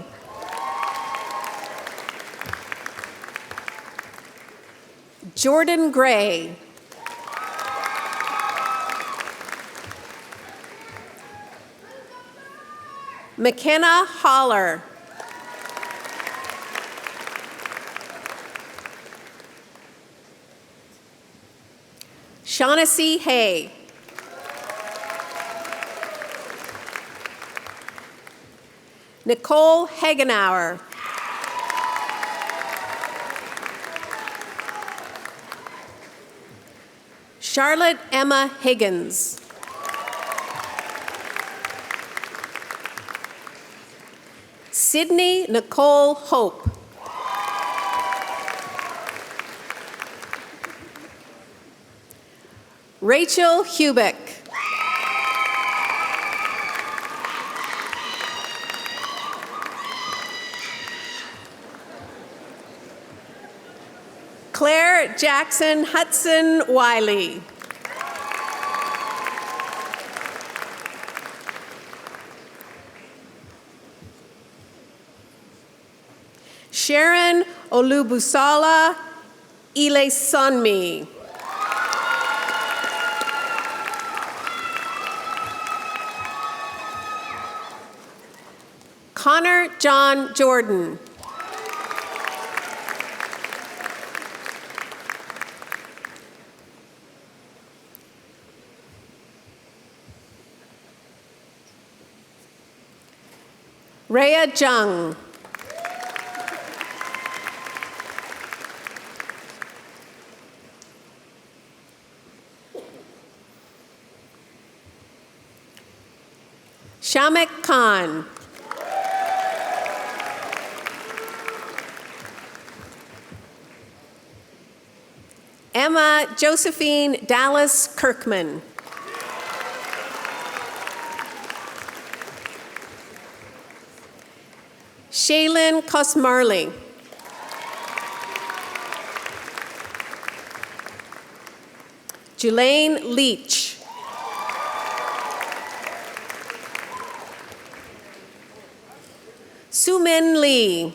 Jordan Gray. McKenna Holler. Shaughnessy Hay. Nicole Hagenauer. Charlotte Emma Higgins. Sydney Nicole Hope. Rachel Hubick. Claire Jackson Hudson Wiley. Sharon Olubusala Ile-Sonmi. Connor John Jordan. Rhea Jung. Shamek Khan. Emma Josephine Dallas Kirkman. Shaylin Kosmarley. Julaine Leach. Sumin Lee.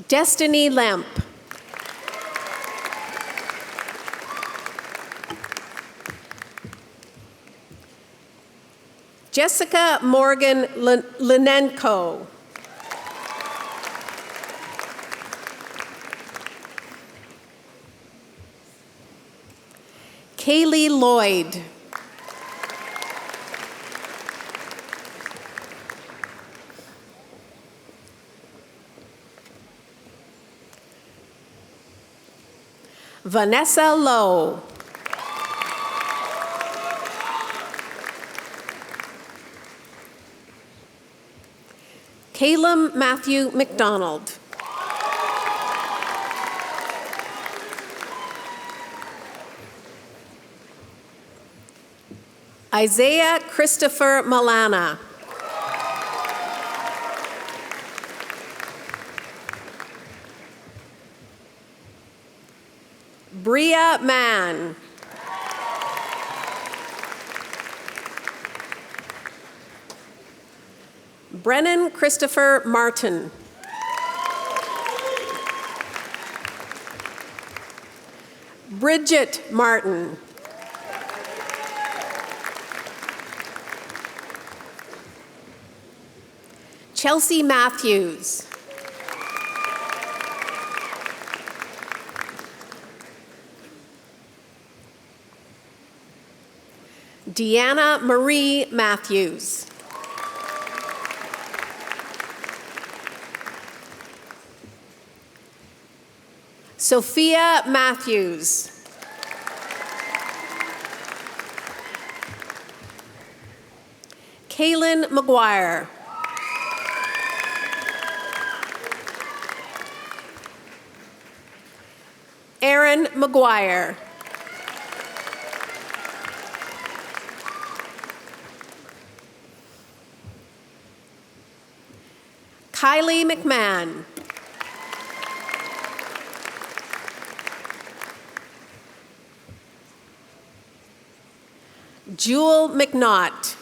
Destiny Lemp. Jessica Morgan Linenko. Kaylee Lloyd. Vanessa Lowe. Caleb Matthew McDonald. Isaiah Christopher Malana. Bria Mann. Brennan Christopher Martin. Bridget Martin. Chelsea Matthews. Deanna Marie Matthews. Sophia Matthews. Kaylin McGuire. Aaron McGuire. Kylie McMahon. Jewel McNaught.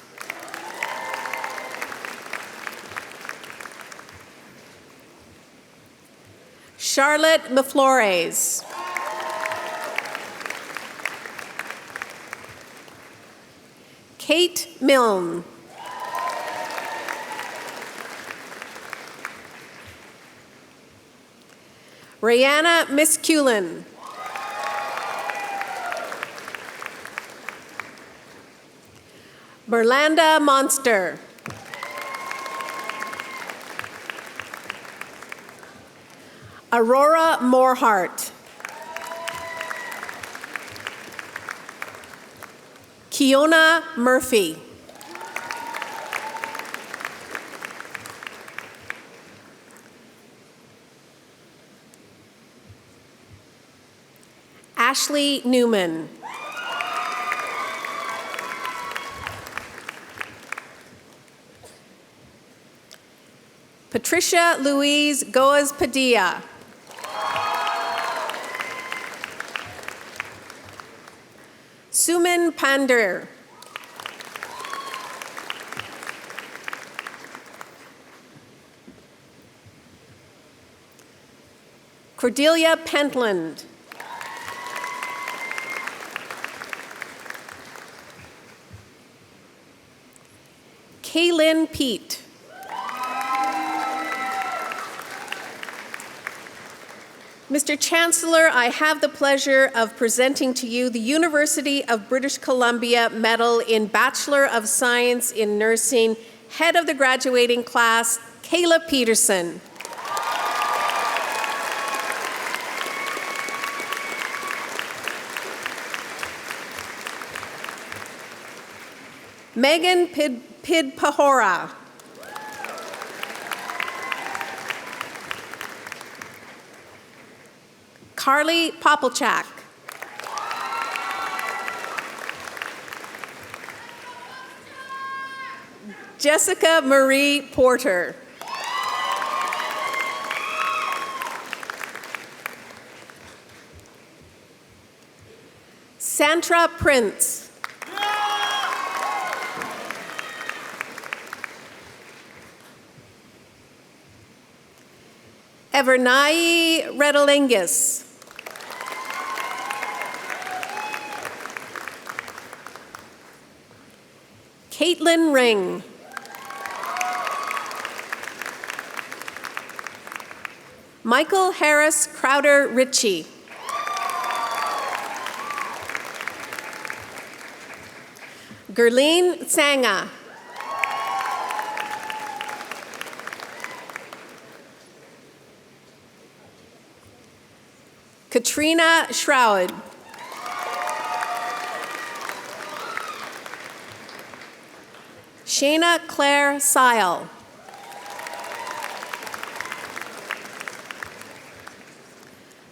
Charlotte Maflores. Kate Milne. Rihanna Misculin. Merlanda Monster. Aurora Morehart. Kiona Murphy. Ashley Newman. Patricia Louise Goaz Padilla. Suman Pander. Cordelia Pentland. Kaylin Pete. Mr. Chancellor, I have the pleasure of presenting to you the University of British Columbia Medal in Bachelor of Science in Nursing, head of the graduating class, Kayla Peterson. Megan Pidpahora. Carly Popelchak. Jessica Marie Porter. Sandra Prince. Evernai Redalingis. Caitlin Ring. Michael Harris Crowder Ritchie. Gerline Sanga. Katrina Shroud. Shayna Claire Sile.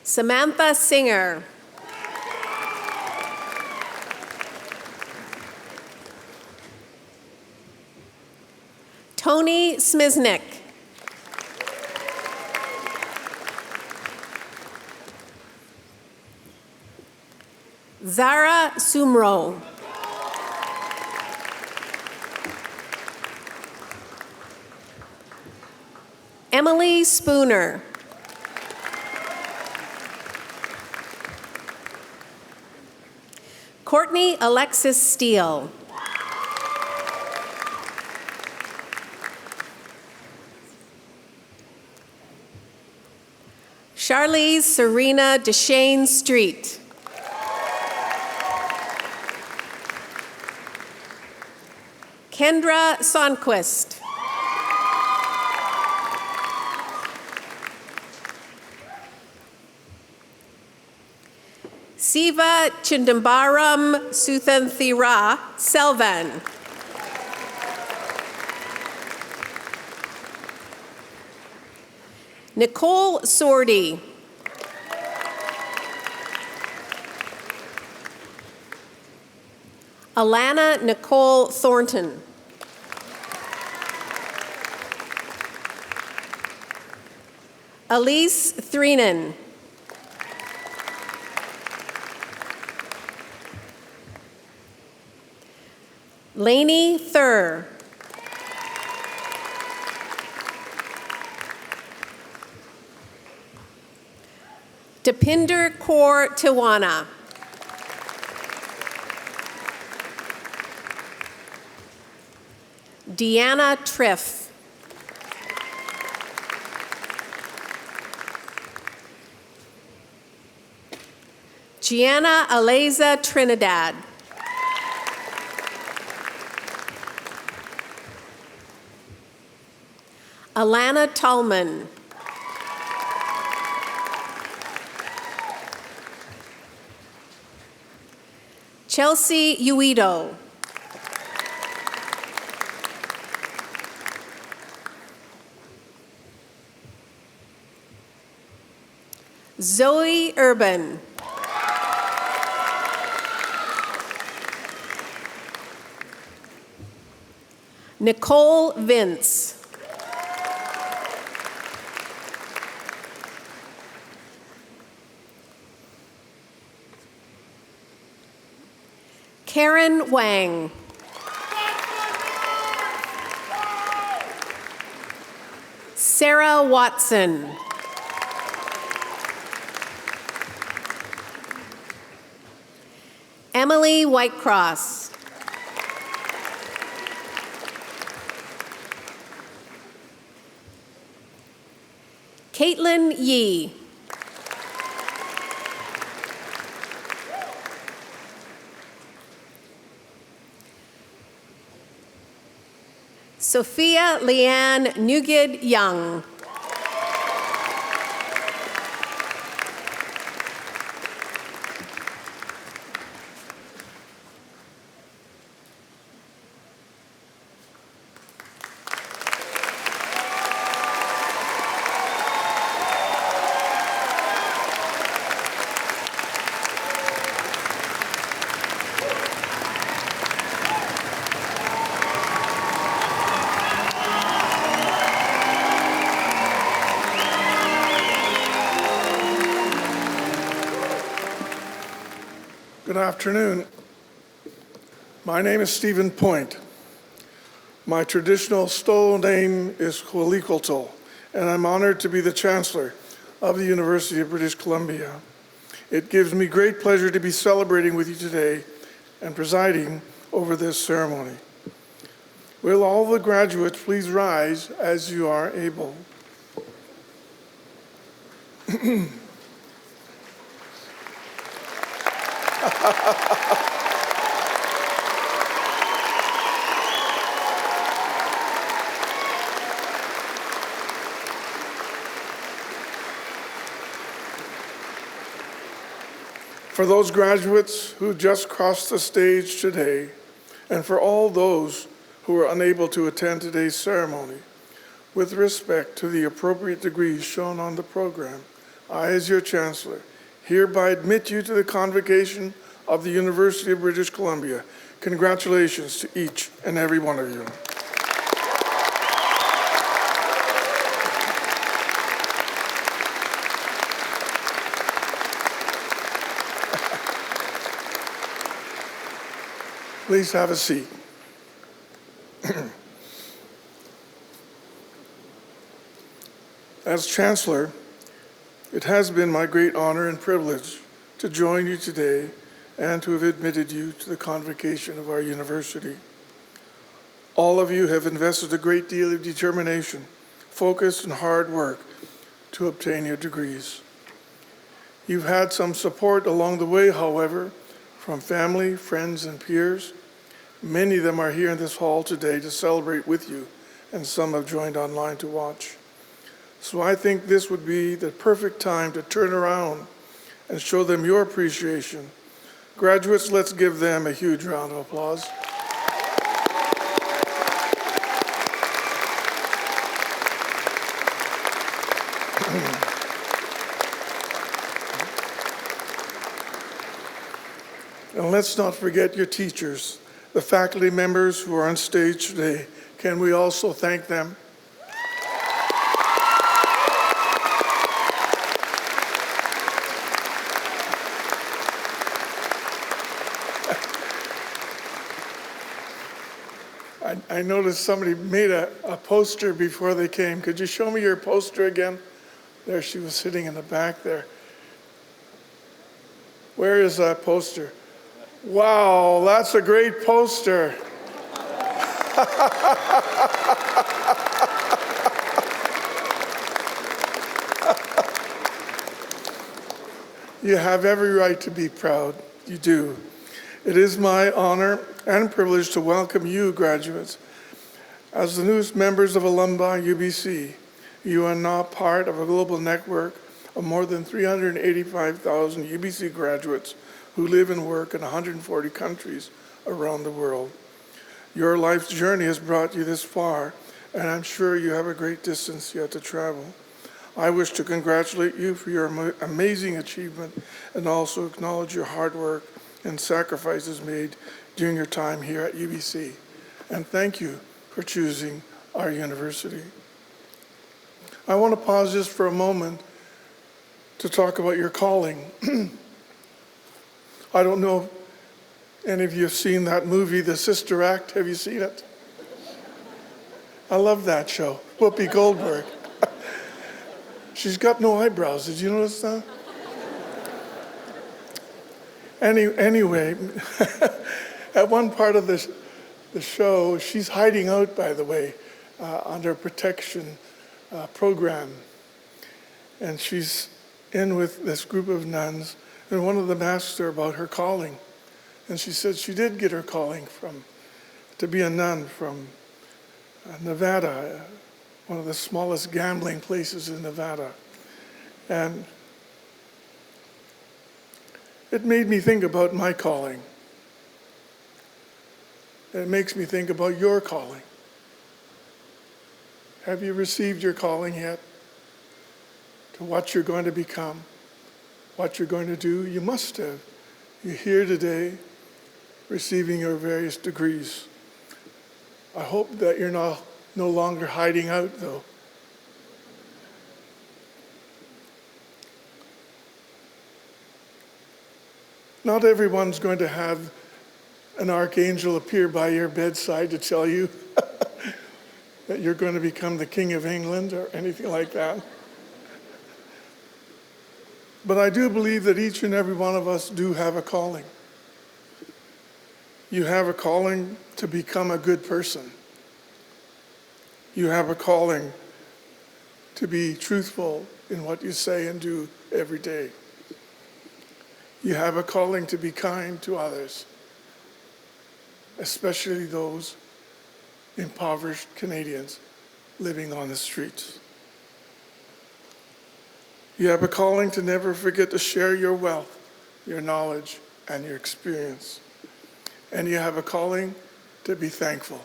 Samantha Singer. Tony Smiznik. Zara Sumro. Emily Spooner. Courtney Alexis Steele. Charlize Serena Deshane Street. Kendra Sonquist. Siva Chindambaram Suthanthira Selvan. Nicole Sordi. Alana Nicole Thornton. Elise Threenen. Lainey Thur. Deepinder Kaur Tiwana. Deanna Triff. Gianna Aleza Trinidad. Alana Tallman. Chelsea Uito. Zoe Urban. Nicole Vince. Karen Wang. Sarah Watson. Emily Whitecross. Caitlin Yee. Sophia Leanne Nugid Young. Good afternoon. My name is Stephen Point. My traditional Stoll name is Hualikultul, and I'm honored to be the Chancellor of the University of British Columbia. It gives me great pleasure to be celebrating with you today and presiding over this ceremony. Will all the graduates please rise as you are able? For those graduates who just crossed the stage today, and for all those who are unable to attend today's ceremony, with respect to the appropriate degrees shown on the program, I, as your Chancellor, hereby admit you to the Convocation of the University of British Columbia. Congratulations to each and every one of you. Please have a seat. As Chancellor, it has been my great honor and privilege to join you today and to have admitted you to the Convocation of our university. All of you have invested a great deal of determination, focus, and hard work to obtain your degrees. You've had some support along the way, however, from family, friends, and peers, Many of them are here in this hall today to celebrate with you, and some have joined online to watch. So I think this would be the perfect time to turn around and show them your appreciation. Graduates, let's give them a huge round of applause. And let's not forget your teachers, the faculty members who are on stage today. Can we also thank them? I noticed somebody made a poster before they came. Could you show me your poster again? There she was sitting in the back there. Where is that poster? Wow, that's a great poster. You have every right to be proud. You do. It is my honor and privilege to welcome you, graduates. As the newest members of Alumni UBC, you are now part of a global network of more than 385,000 UBC graduates who live and work in 140 countries around the world. Your life's journey has brought you this far, and I'm sure you have a great distance yet to travel. I wish to congratulate you for your amazing achievement and also acknowledge your hard work and sacrifices made during your time here at UBC. And thank you for choosing our university. I want to pause just for a moment to talk about your calling. I don't know if any of you have seen that movie, The Sister Act. Have you seen it? I love that show. Whoopi Goldberg. She's got no eyebrows. Did you notice that? Anyway, at one part of the show, she's hiding out, by the way, under protection program. And she's in with this group of nuns, and one of them asked her about her calling. And she said she did get her calling to be a nun from Nevada, one of the smallest gambling places in Nevada. And it made me think about my calling. It makes me think about your calling. Have you received your calling yet? To what you're going to become, what you're going to do? You must have. You're here today receiving your various degrees. I hope that you're no longer hiding out, though. Not everyone's going to have an archangel appear by your bedside to tell you that you're going to become the King of England or anything like that. But I do believe that each and every one of us do have a calling. You have a calling to become a good person. You have a calling to be truthful in what you say and do every day. You have a calling to be kind to others, especially those impoverished Canadians living on the streets. You have a calling to never forget to share your wealth, your knowledge, and your experience. And you have a calling to be thankful.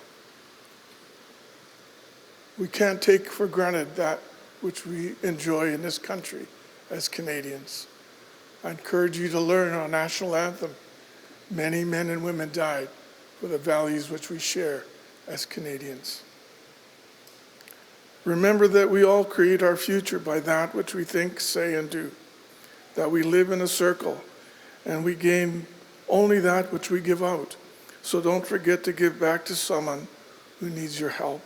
We can't take for granted that which we enjoy in this country as Canadians. I encourage you to learn our national anthem. Many men and women died for the values which we share as Canadians. Remember that we all create our future by that which we think, say, and do. That we live in a circle and we gain only that which we give out. So don't forget to give back to someone who needs your help.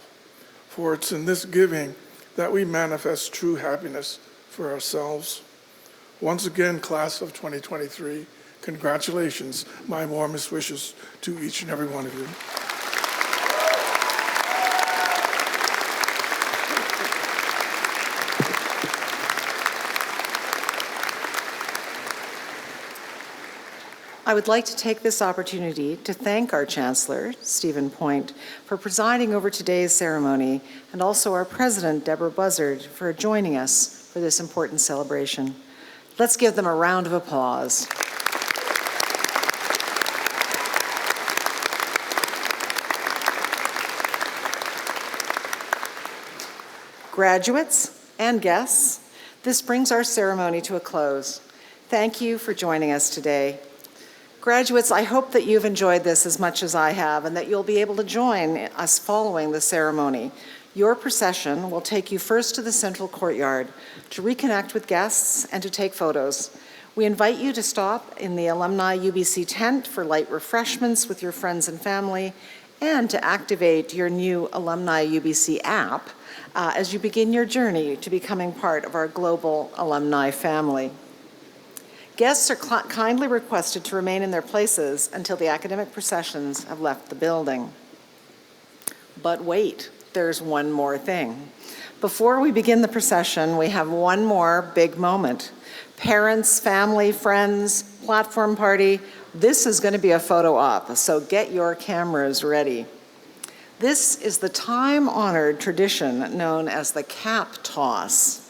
For it's in this giving that we manifest true happiness for ourselves. Once again, class of 2023, congratulations. My warmest wishes to each and every one of you. I would like to take this opportunity to thank our Chancellor, Stephen Point, for presiding over today's ceremony, and also our President, Deborah Buzzard, for joining us for this important celebration. Let's give them a round of applause. Graduates and guests, this brings our ceremony to a close. Thank you for joining us today. Graduates, I hope that you've enjoyed this as much as I have and that you'll be able to join us following the ceremony. Your procession will take you first to the central courtyard to reconnect with guests and to take photos. We invite you to stop in the Alumni UBC tent for light refreshments with your friends and family and to activate your new Alumni UBC app as you begin your journey to becoming part of our global alumni family. Guests are kindly requested to remain in their places until the academic processions have left the building. But wait, there's one more thing. Before we begin the procession, we have one more big moment. Parents, family, friends, platform party, this is going to be a photo op, so get your cameras ready. This is the time-honored tradition known as the cap toss.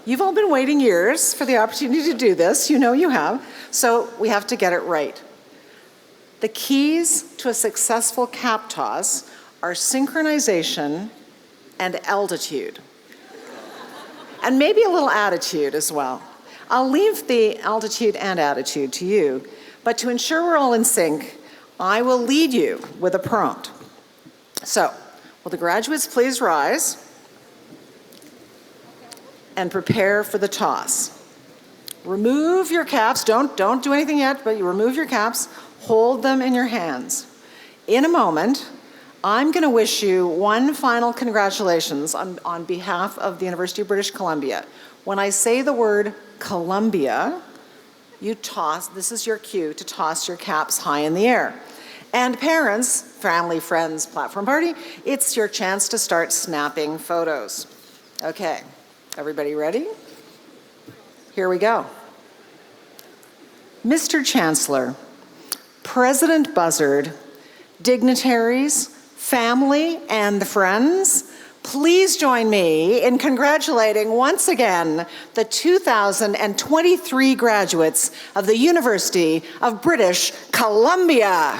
You've all been waiting years for the opportunity to do this. You know you have. So we have to get it right. The keys to a successful cap toss are synchronization and altitude. And maybe a little attitude as well. I'll leave the altitude and attitude to you, but to ensure we're all in sync, I will lead you with a prompt. So, will the graduates please rise and prepare for the toss. Remove your caps. Don't do anything yet, but you remove your caps. Hold them in your hands. In a moment, I'm going to wish you one final congratulations on behalf of the University of British Columbia. When I say the word Columbia, you toss, this is your cue to toss your caps high in the air. And parents, family, friends, platform party, it's your chance to start snapping photos. Okay. Everybody ready? Here we go. Mr. Chancellor, President Buzzard, dignitaries, family, and friends, please join me in congratulating once again the 2023 graduates of the University of British Columbia.